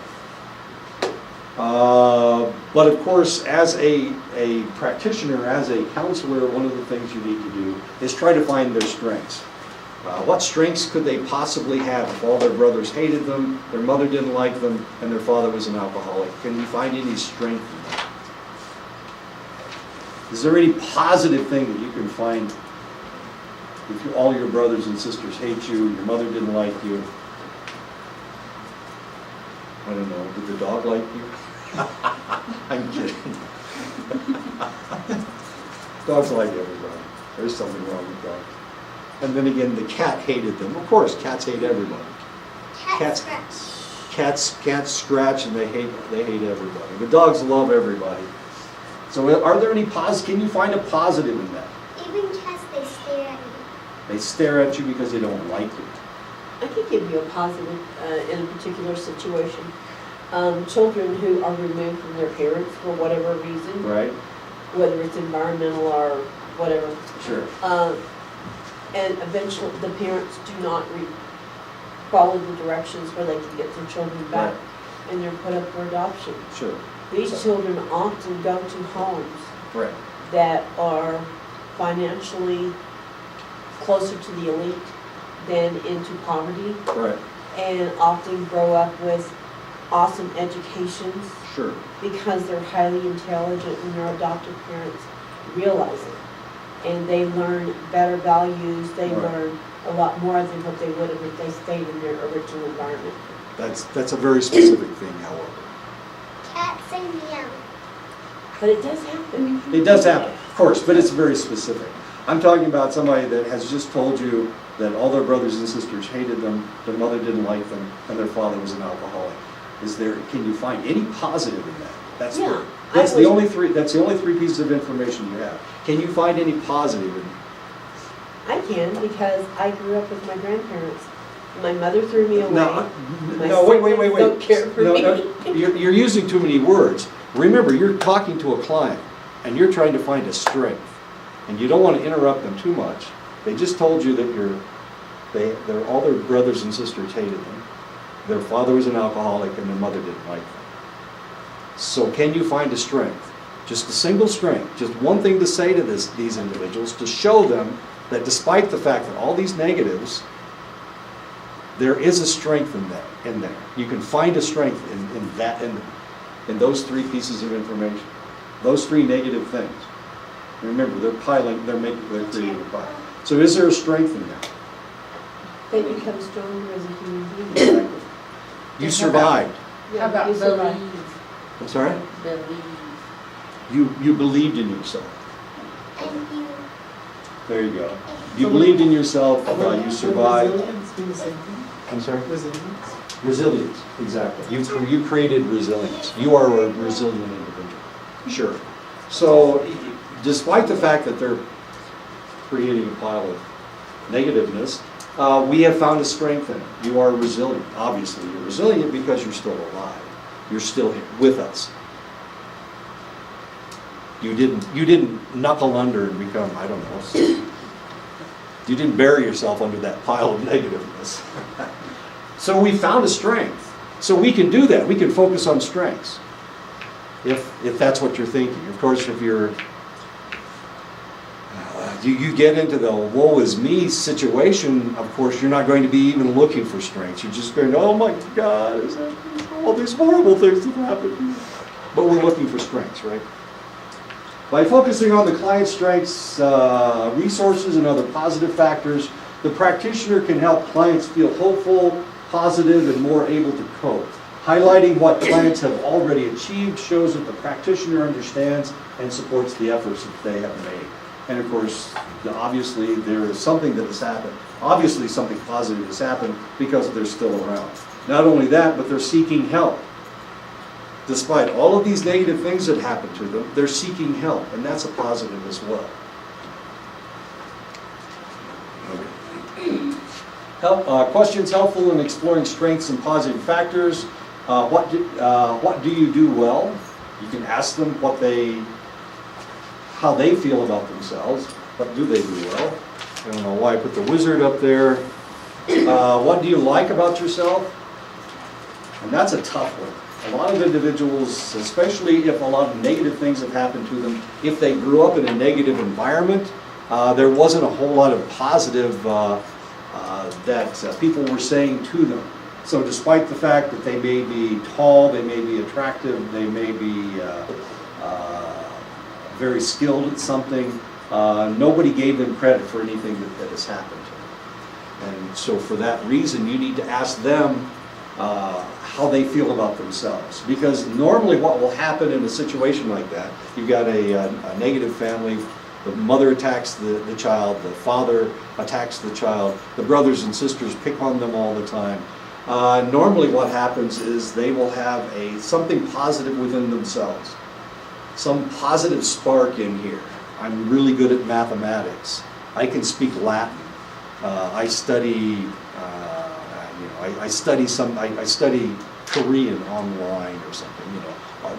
But of course, as a practitioner, as a counselor, one of the things you need to do is try to find their strengths. What strengths could they possibly have if all their brothers hated them, their mother didn't like them, and their father was an alcoholic? Can you find any strength in that? Is there any positive thing that you can find if all your brothers and sisters hate you, your mother didn't like you? I don't know, did the dog like you? I'm kidding. Dogs like everybody. There's something wrong with dogs. And then again, the cat hated them. Of course, cats hate everybody. Cats scratch and they hate everybody. The dogs love everybody. So are there any can you find a positive in that? Even cats, they stare at you. They stare at you because they don't like you. I could give you a positive in a particular situation. Children who are removed from their parents for whatever reason, Right? whether it's environmental or whatever, Sure. and eventually the parents do not follow the directions where they can get their children back, and they're put up for adoption. Sure. These children often go to homes Right. that are financially closer to the elite than into poverty, Right. and often grow up with awesome educations Sure. because they're highly intelligent and their adoptive parents realize it. And they learn better values, they Right. learn a lot more than what they would have if they stayed in their original environment. That's a very specific thing, however. But it does happen. It does happen, of course, but it's very specific. I'm talking about somebody that has just told you that all their brothers and sisters hated them, their mother didn't like them, and their father was an alcoholic. Can you find any positive in that? Yeah, That's the only three pieces of information you have. Can you find any positive in I can, because I grew up with my grandparents. My mother threw me away. No, My no, wait. siblings don't care for No, me. no, you're using too many words. Remember, you're talking to a client, and you're trying to find a strength, and you don't want to interrupt them too much. They just told you that all their brothers and sisters hated them. Their father was an alcoholic, and their mother didn't like them. So can you find a strength? Just a single strength, just one thing to say to these individuals to show them that despite the fact that all these negatives, there is a strength in there. You can find a strength in those three pieces of information, those three negative things. Remember, they're creating a pile. So is there a strength in there? They become stronger as a human being. You survived. Yeah, How about you survive. believe? I'm sorry? Believe. You believed in yourself. There you go. You believed in yourself, you survived. Resilience be the same thing? I'm sorry? Resilience? Resilience, exactly. You created resilience. You are a resilient individual. Sure. So despite the fact that they're creating a pile of negativeness, we have found a strength in it. You are resilient. Obviously, you're resilient because you're still alive. You're still here with us. You didn't knuckle under and become, I don't know, you didn't bury yourself under that pile of negativeness. So we found a strength. So we can do that. We can focus on strengths. If that's what you're thinking. Of course, if you get into the woe is me situation, of course, you're not going to be even looking for strengths. You're just going, oh my God, all these horrible things have happened. But we're looking for strengths, right? By focusing on the client's strengths, resources, and other positive factors, the practitioner can help clients feel hopeful, positive, and more able to cope. Highlighting what clients have already achieved shows that the practitioner understands and supports the efforts that they have made. And of course, obviously there is something that has happened. Obviously something positive has happened because they're still around. Not only that, but they're seeking help. Despite all of these negative things that happen to them, they're seeking help, and that's a positive as well. Questions helpful in exploring strengths and positive factors. What do you do well? You can ask them how they feel about themselves. What do they do well? I don't know why I put the wizard up there. What do you like about yourself? And that's a tough one. A lot of individuals, especially if a lot of negative things have happened to them, if they grew up in a negative environment, there wasn't a whole lot of positive that people were saying to them. So despite the fact that they may be tall, they may be attractive, they may be very skilled at something, nobody gave them credit for anything that has happened to them. And so for that reason, you need to ask them how they feel about themselves. Because normally what will happen in a situation like that, you've got a negative family, the mother attacks the child, the father attacks the child, the brothers and sisters pick on them all the time. Normally what happens is they will have something positive within themselves, some positive spark in here. I'm really good at mathematics. I can speak Latin. I study I study Korean online or something,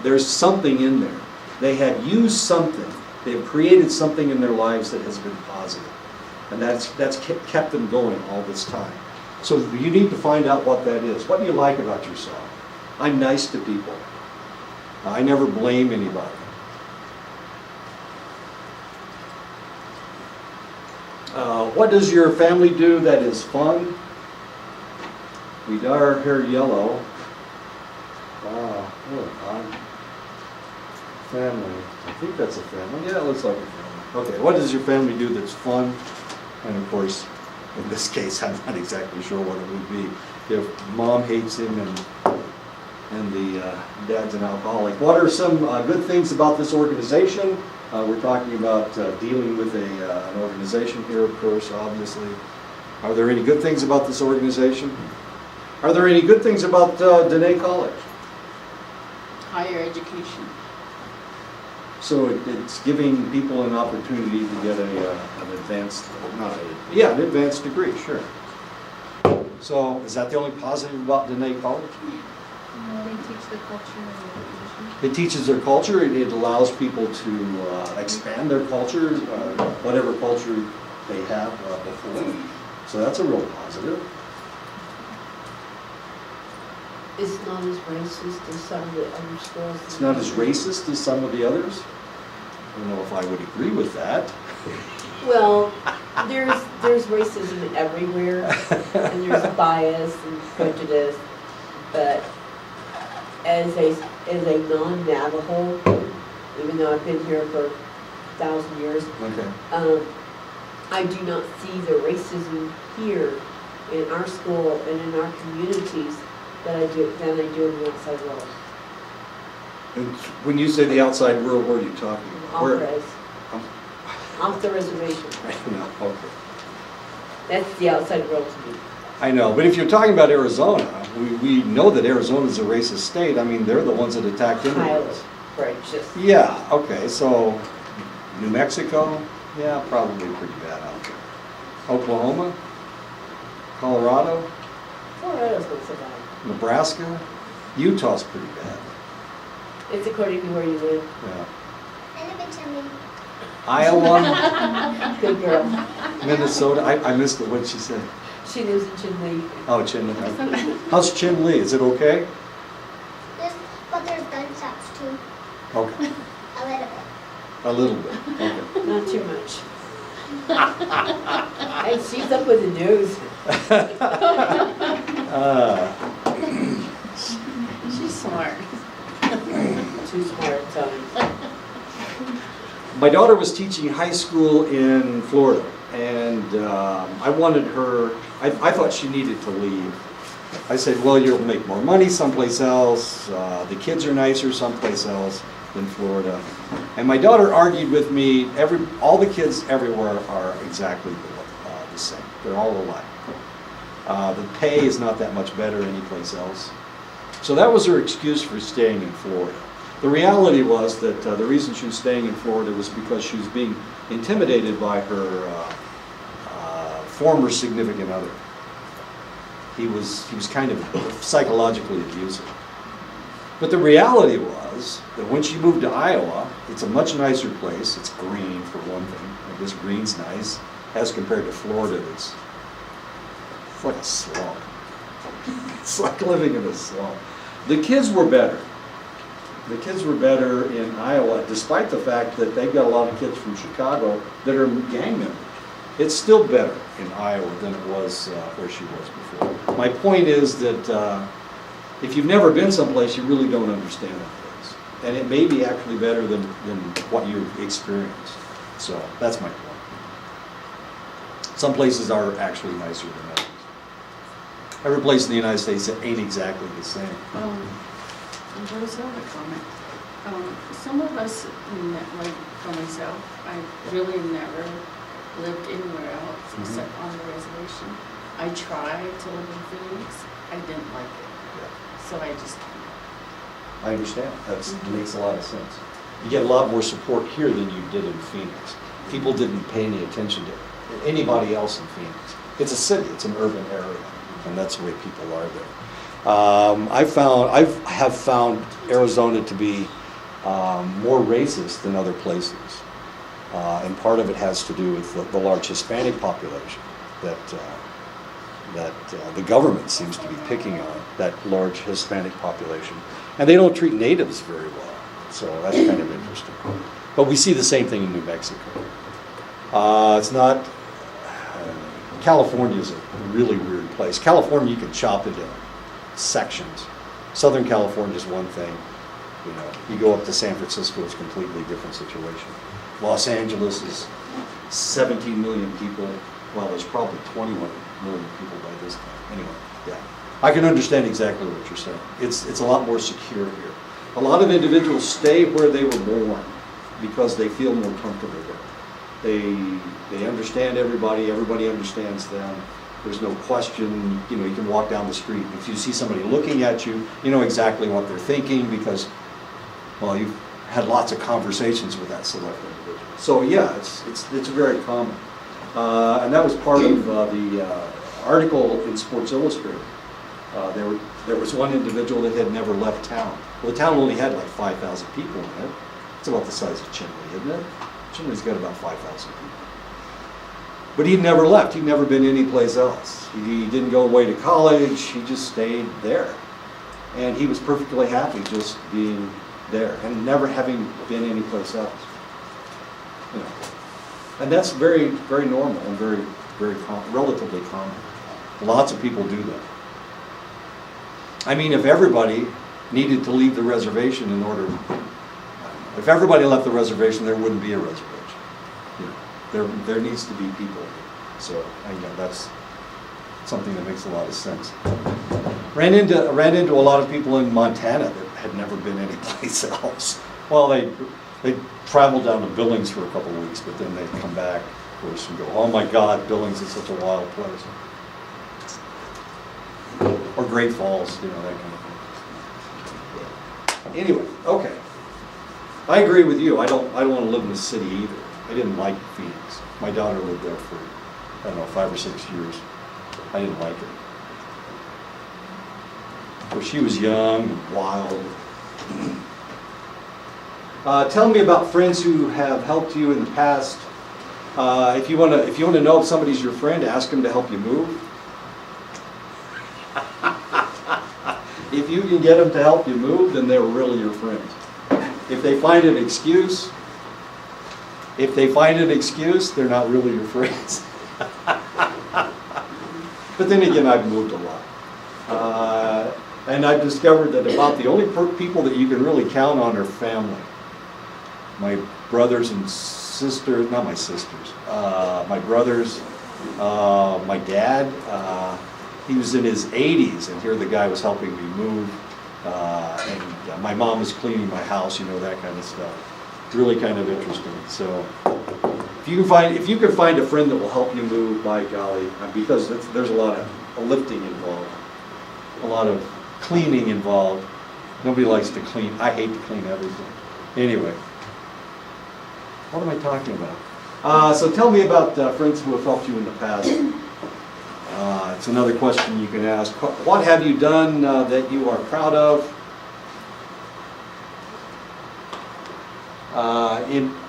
There's something in there. They have used something. They've created something in their lives that has been positive. And that's kept them going all this time. So you need to find out what that is. What do you like about yourself? I'm nice to people. I never blame anybody. What does your family do that is fun? We dye our hair yellow. Family. I think that's a family. Yeah, it looks like a family. Okay, what does your family do that's fun? And of course, in this case, I'm not exactly sure what it would be. If mom hates him and and the dad's an alcoholic. What are some good things about this organization? We're talking about dealing with an organization here, of course, obviously. Are there any good things about this organization? Are there any good things about Dene College? Higher education. So it's giving people an opportunity to get an advanced, an advanced degree, sure. So is that the only positive about Dene College? They teach the culture and the tradition. It teaches their culture. It allows people to expand their culture, whatever culture they have before. So that's a real positive. It's not as racist as some of the other schools. It's not as racist as some of the others. I don't know if I would agree with that. Well, there's racism everywhere, and there's bias and prejudice, but as a non-Navajo, even though I've been here for 1,000 years, Okay. I do not see the racism here in our school and in our communities than I do in the outside world. And when you say the outside world, where are you talking about? Alvarez, off the reservation. No, okay. That's the outside world to me. I know, but if you're talking about Arizona, we know that Arizona's a racist state. I mean, they're the ones that attacked Highly immigrants. righteous. Yeah, okay, so New Mexico, yeah, probably pretty bad out there. Oklahoma, Colorado, Colorado's not so bad. Nebraska, Utah's pretty bad. It's according to where you live. Yeah. I live in Chile. Iowa, Good girl. Minnesota, I missed it, what'd she say? She lives in Chinle. Oh, Chinle. Okay. How's Chinle? Is it okay? But there's gunshots too. Okay, A little bit. a little bit, okay. Not too much. Hey, she's up with the news. She's smart. Too smart, Tony. My daughter was teaching high school in Florida, and I wanted her, I thought she needed to leave. I said, well, you'll make more money someplace else, the kids are nicer someplace else than Florida. And my daughter argued with me, all the kids everywhere are exactly the same. They're all alike. The pay is not that much better anyplace else. So that was her excuse for staying in Florida. The reality was that the reason she was staying in Florida was because she was being intimidated by her former significant other. He was kind of psychologically abusive. But the reality was that when she moved to Iowa, it's a much nicer place. It's green, for one thing. I guess green's nice, as compared to Florida. It's like a swamp. It's like living in a swamp. The kids were better. The kids were better in Iowa, despite the fact that they've got a lot of kids from Chicago that are gang members. It's still better in Iowa than it was where she was before. My point is that if you've never been someplace, you really don't understand that place. And it may be actually better than what you've experienced. So that's my point. Some places are actually nicer than others. Every place in the United States ain't exactly the same. There's another comment. Some of us, like for myself, I really never lived anywhere else except on the reservation. I tried to live in Phoenix. I didn't like it. So I just I understand. That makes a lot of sense. You get a lot more support here than you did in Phoenix. People didn't pay any attention to anybody else in Phoenix. It's a city. It's an urban area, and that's the way people are there. I have found Arizona to be more racist than other places, and part of it has to do with the large Hispanic population that the government seems to be picking on, that large Hispanic population, and they don't treat natives very well. So that's kind of interesting. But we see the same thing in New Mexico. It's not. California is a really weird place. California, you can chop into sections. Southern California is one thing. You go up to San Francisco, it's a completely different situation. Los Angeles is 17 million people. Well, there's probably 21 million people by this time. Anyway, yeah. I can understand exactly what you're saying. It's a lot more secure here. A lot of individuals stay where they were born because they feel more comfortable there. They understand everybody understands them. There's no question, you know, you can walk down the street. If you see somebody looking at you, you know exactly what they're thinking because, well, you've had lots of conversations with that select individual. So yeah, it's very common. And that was part of the article in Sports Illustrated. There was one individual that had never left town. Well, the town only had like 5,000 people in it. It's about the size of Chinley, isn't it? Chinley's got about 5,000 people. But he'd never left. He'd never been anyplace else. He didn't go away to college. He just stayed there. And he was perfectly happy just being there and never having been anyplace else. You know. And that's very, very normal and very relatively common. Lots of people do that. I mean, if everybody needed to leave the reservation in order, if everybody left the reservation, there wouldn't be a reservation. You know, there needs to be people. So, you know, that's something that makes a lot of sense. Ran into a lot of people in Montana that had never been anyplace else. Well, they traveled down to Billings for a couple of weeks, but then they'd come back, of course, and go, oh my God, Billings is such a wild place. Or Great Falls, you know, that kind of thing. Anyway, okay. I agree with you. I don't want to live in the city either. I didn't like Phoenix. My daughter lived there for, I don't know, 5 or 6 years. I didn't like it. Of course, she was young and wild. Tell me about friends who have helped you in the past. If you want to know if somebody's your friend, ask them to help you move. If you can get them to help you move, then they're really your friends. If they find an excuse, they're not really your friends. But then again, I've moved a lot. And I've discovered that about the only people that you can really count on are family. My brothers and sisters, not my sisters, my brothers, my dad, he was in his 80s, and here the guy was helping me move, and my mom was cleaning my house, you know, that kind of stuff. Really kind of interesting. So if you can find a friend that will help you move, by golly, because there's a lot of lifting involved, a lot of cleaning involved. Nobody likes to clean. I hate to clean everything. Anyway, what am I talking about? So tell me about friends who have helped you in the past. It's another question you can ask. What have you done that you are proud of?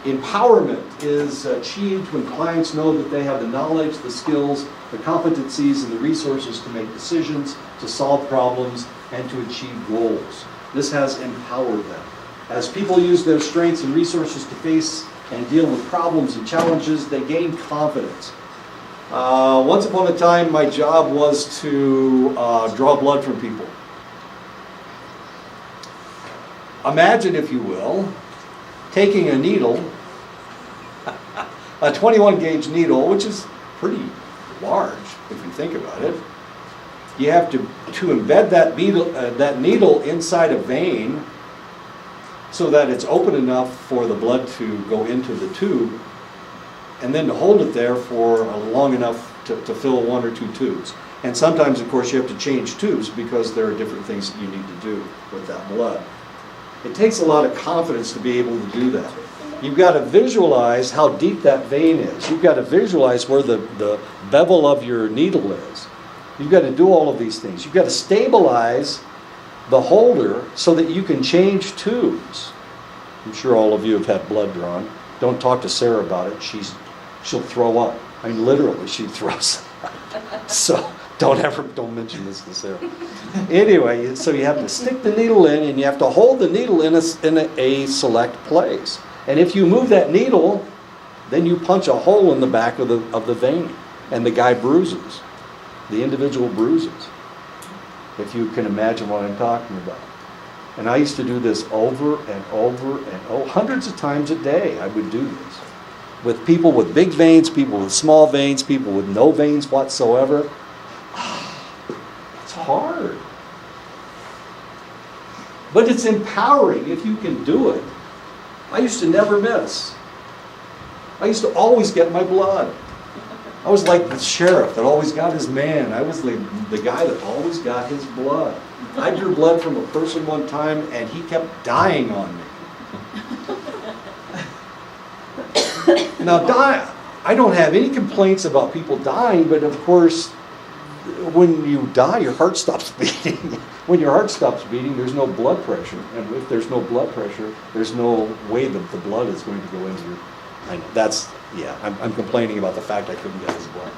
Empowerment is achieved when clients know that they have the knowledge, the skills, the competencies, and the resources to make decisions, to solve problems, and to achieve goals. This has empowered them. As people use their strengths and resources to face and deal with problems and challenges, they gain confidence. Once upon a time, my job was to draw blood from people. Imagine, if you will, taking a needle, a 21 gauge needle, which is pretty large if you think about it. You have to embed that needle inside a vein so that it's open enough for the blood to go into the tube, and then to hold it there for long enough to fill 1 or 2 tubes. And sometimes, of course, you have to change tubes because there are different things that you need to do with that blood. It takes a lot of confidence to be able to do that. You've got to visualize how deep that vein is. You've got to visualize where the bevel of your needle is. You've got to do all of these things. You've got to stabilize the holder so that you can change tubes. I'm sure all of you have had blood drawn. Don't talk to Sarah about it. She'll throw up. I mean, literally, she throws up. So don't mention this to Sarah. Anyway, so you have to stick the needle in, and you have to hold the needle in a select place. And if you move that needle, then you punch a hole in the back of the vein, and the guy bruises. The individual bruises. If you can imagine what I'm talking about. And I used to do this over and over and over, hundreds of times a day I would do this. With people with big veins, people with small veins, people with no veins whatsoever. It's hard. But it's empowering if you can do it. I used to never miss. I used to always get my blood. I was like the sheriff that always got his man. I was the guy that always got his blood. I drew blood from a person one time and he kept dying on me. Now, I don't have any complaints about people dying, but of course, when you die, your heart stops beating. When your heart stops beating, there's no blood pressure. And if there's no blood pressure, there's no way that the blood is going to go into your... I know, I'm complaining about the fact I couldn't get his blood.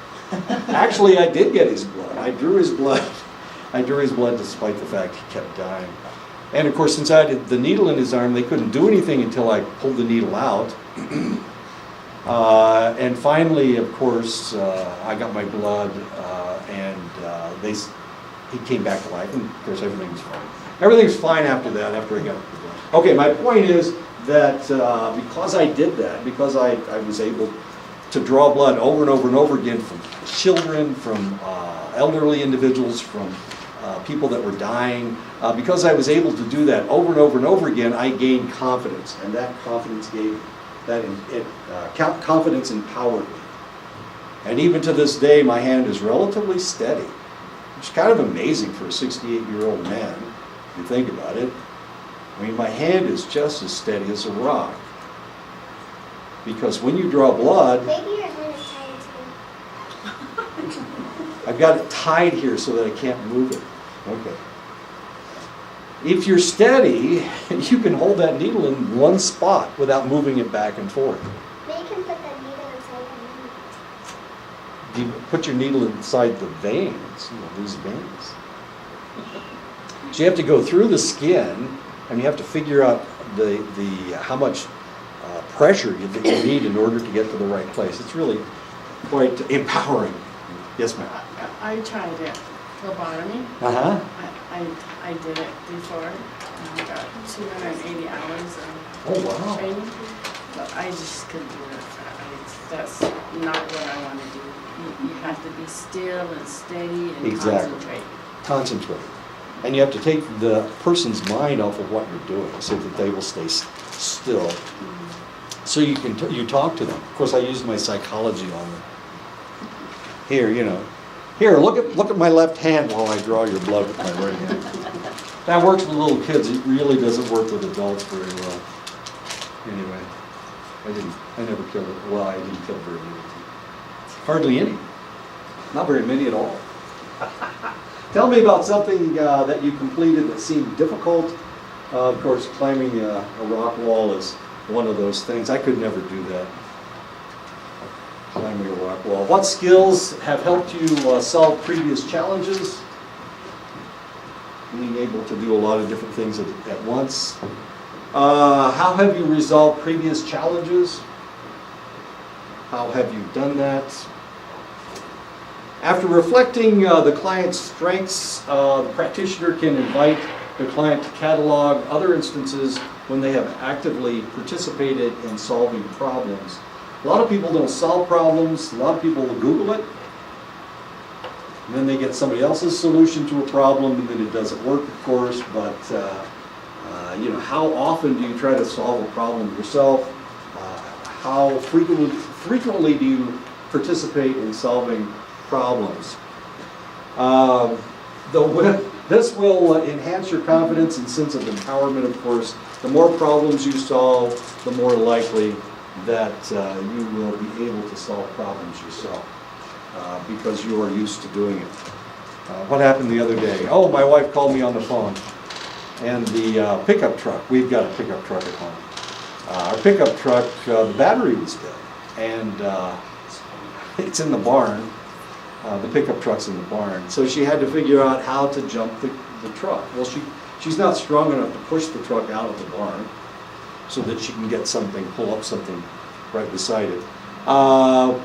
Actually, I did get his blood. I drew his blood. I drew his blood despite the fact he kept dying. And of course, since I had the needle in his arm, they couldn't do anything until I pulled the needle out. And finally, of course, I got my blood, and he came back to life, and of course, everything was fine. Everything was fine after that, after I got the blood. Okay, my point is that because I did that, because I was able to draw blood over and over and over again from children, from elderly individuals, from people that were dying, because I was able to do that over and over and over again, I gained confidence, and that confidence confidence empowered me. And even to this day, my hand is relatively steady, which is kind of amazing for a 68-year-old man, if you think about it. I mean, my hand is just as steady as a rock. Because when you draw blood... Maybe your hand is tired too. I've got it tied here so that I can't move it. Okay. If you're steady, you can hold that needle in one spot without moving it back and forth. Maybe you can put that needle inside the vein. You put your needle inside the veins, these veins. So you have to go through the skin, and you have to figure out how much pressure you need in order to get to the right place. It's really quite empowering. Yes, ma'am. I tried it, phlebotomy. Uh-huh. I did it before. I got 280 hours Oh, of wow. training, but I just couldn't do it. That's not what I want to do. You have to be still and steady and Exactly. concentrate. Concentrate. And you have to take the person's mind off of what you're doing so that they will stay still. So you talk to them. Of course, I use my psychology on them. Here, here, look at my left hand while I draw your blood with my right hand. That works with little kids. It really doesn't work with adults very well. Anyway, I never killed it. Well, I didn't kill very many. Hardly any. Not very many at all. Tell me about something that you completed that seemed difficult. Of course, climbing a rock wall is one of those things. I could never do that. Climbing a rock wall. What skills have helped you solve previous challenges? Being able to do a lot of different things at once. How have you resolved previous challenges? How have you done that? After reflecting the client's strengths, the practitioner can invite the client to catalog other instances when they have actively participated in solving problems. A lot of people don't solve problems. A lot of people will Google it. And then they get somebody else's solution to a problem, and then it doesn't work, of course. But how often do you try to solve a problem yourself? How frequently do you participate in solving problems? This will enhance your confidence and sense of empowerment, of course. The more problems you solve, the more likely that you will be able to solve problems yourself because you are used to doing it. What happened the other day? Oh, my wife called me on the phone, and the pickup truck, we've got a pickup truck at home. Our pickup truck, the battery was dead, and it's in the barn. The pickup truck's in the barn. So she had to figure out how to jump the truck. Well, she's not strong enough to push the truck out of the barn so that she can get something, pull up something right beside it.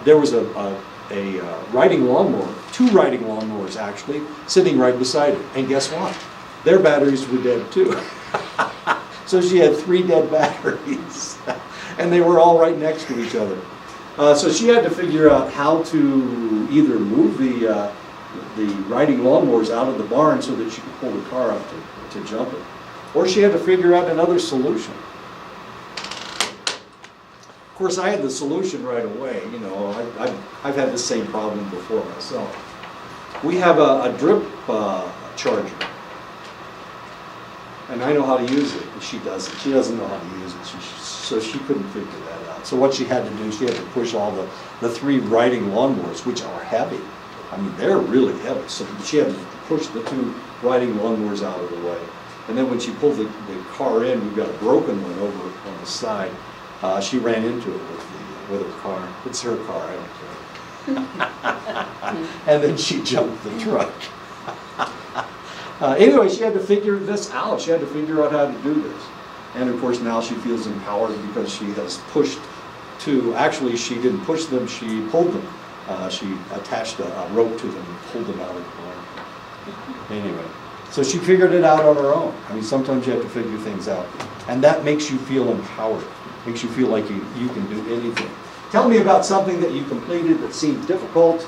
There was a riding lawnmower, 2 riding lawnmowers actually, sitting right beside it. And guess what? Their batteries were dead too. So she had 3 dead batteries. And they were all right next to each other. So she had to figure out how to either move the the riding lawnmowers out of the barn so that she could pull the car up to jump it. Or she had to figure out another solution. Of course, I had the solution right away. You know, I've had the same problem before myself. We have a drip charger. And I know how to use it, but she doesn't. She doesn't know how to use it, so she couldn't figure that out. So what she had to do, she had to push all the 3 riding lawnmowers, which are heavy. I mean, they're really heavy. So she had to push the 2 riding lawnmowers out of the way. And then when she pulled the car in, we've got a broken one over on the side. She ran into it with her car. It's her car, I don't care. And then she jumped the truck. Anyway, she had to figure this out. She had to figure out how to do this. And of course, now she feels empowered because she has pushed 2. Actually, she didn't push them, she pulled them. She attached a rope to them and pulled them out of the barn. Anyway, so she figured it out on her own. I mean, sometimes you have to figure things out. And that makes you feel empowered. Makes you feel like you can do anything. Tell me about something that you completed that seemed difficult.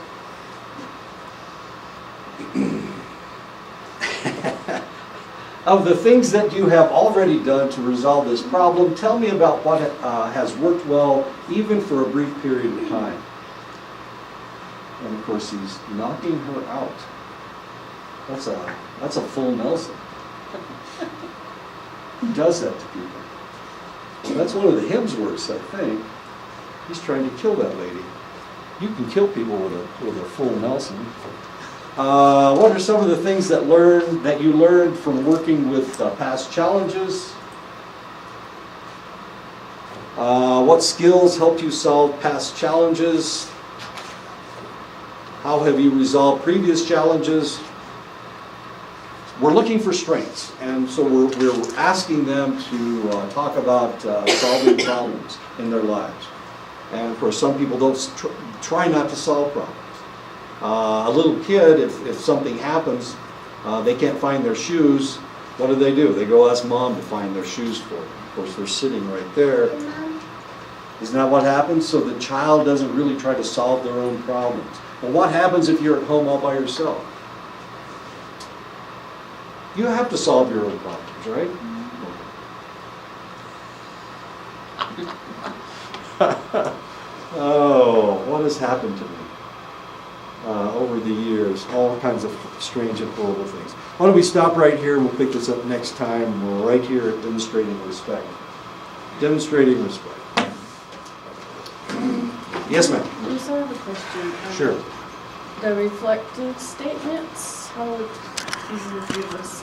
Of the things that you have already done to resolve this problem, tell me about what has worked well, even for a brief period of time. And of course, he's knocking her out. That's a full Nelson. Who does that to people? That's one of the hymns words, I think. He's trying to kill that lady. You can kill people with a full Nelson. What are some of the things that you learned from working with past challenges? What skills helped you solve past challenges? How have you resolved previous challenges? We're looking for strengths, and so we're asking them to talk about solving problems in their lives. And of course, some people don't try not to solve problems. A little kid, if something happens, they can't find their shoes, what do? They go ask mom to find their shoes for them. Of course, they're sitting right there. Isn't that what happens? So the child doesn't really try to solve their own problems. Well, what happens if you're at home all by yourself? You have to solve your own problems, right? Oh, what has happened to me over the years? All kinds of strange and horrible things. Why don't we stop right here and we'll pick this up next time. We're right here at Demonstrating Respect. Demonstrating Respect. Yes, ma'am. Lisa, I have a question. Sure. The reflective statements, how would you give us?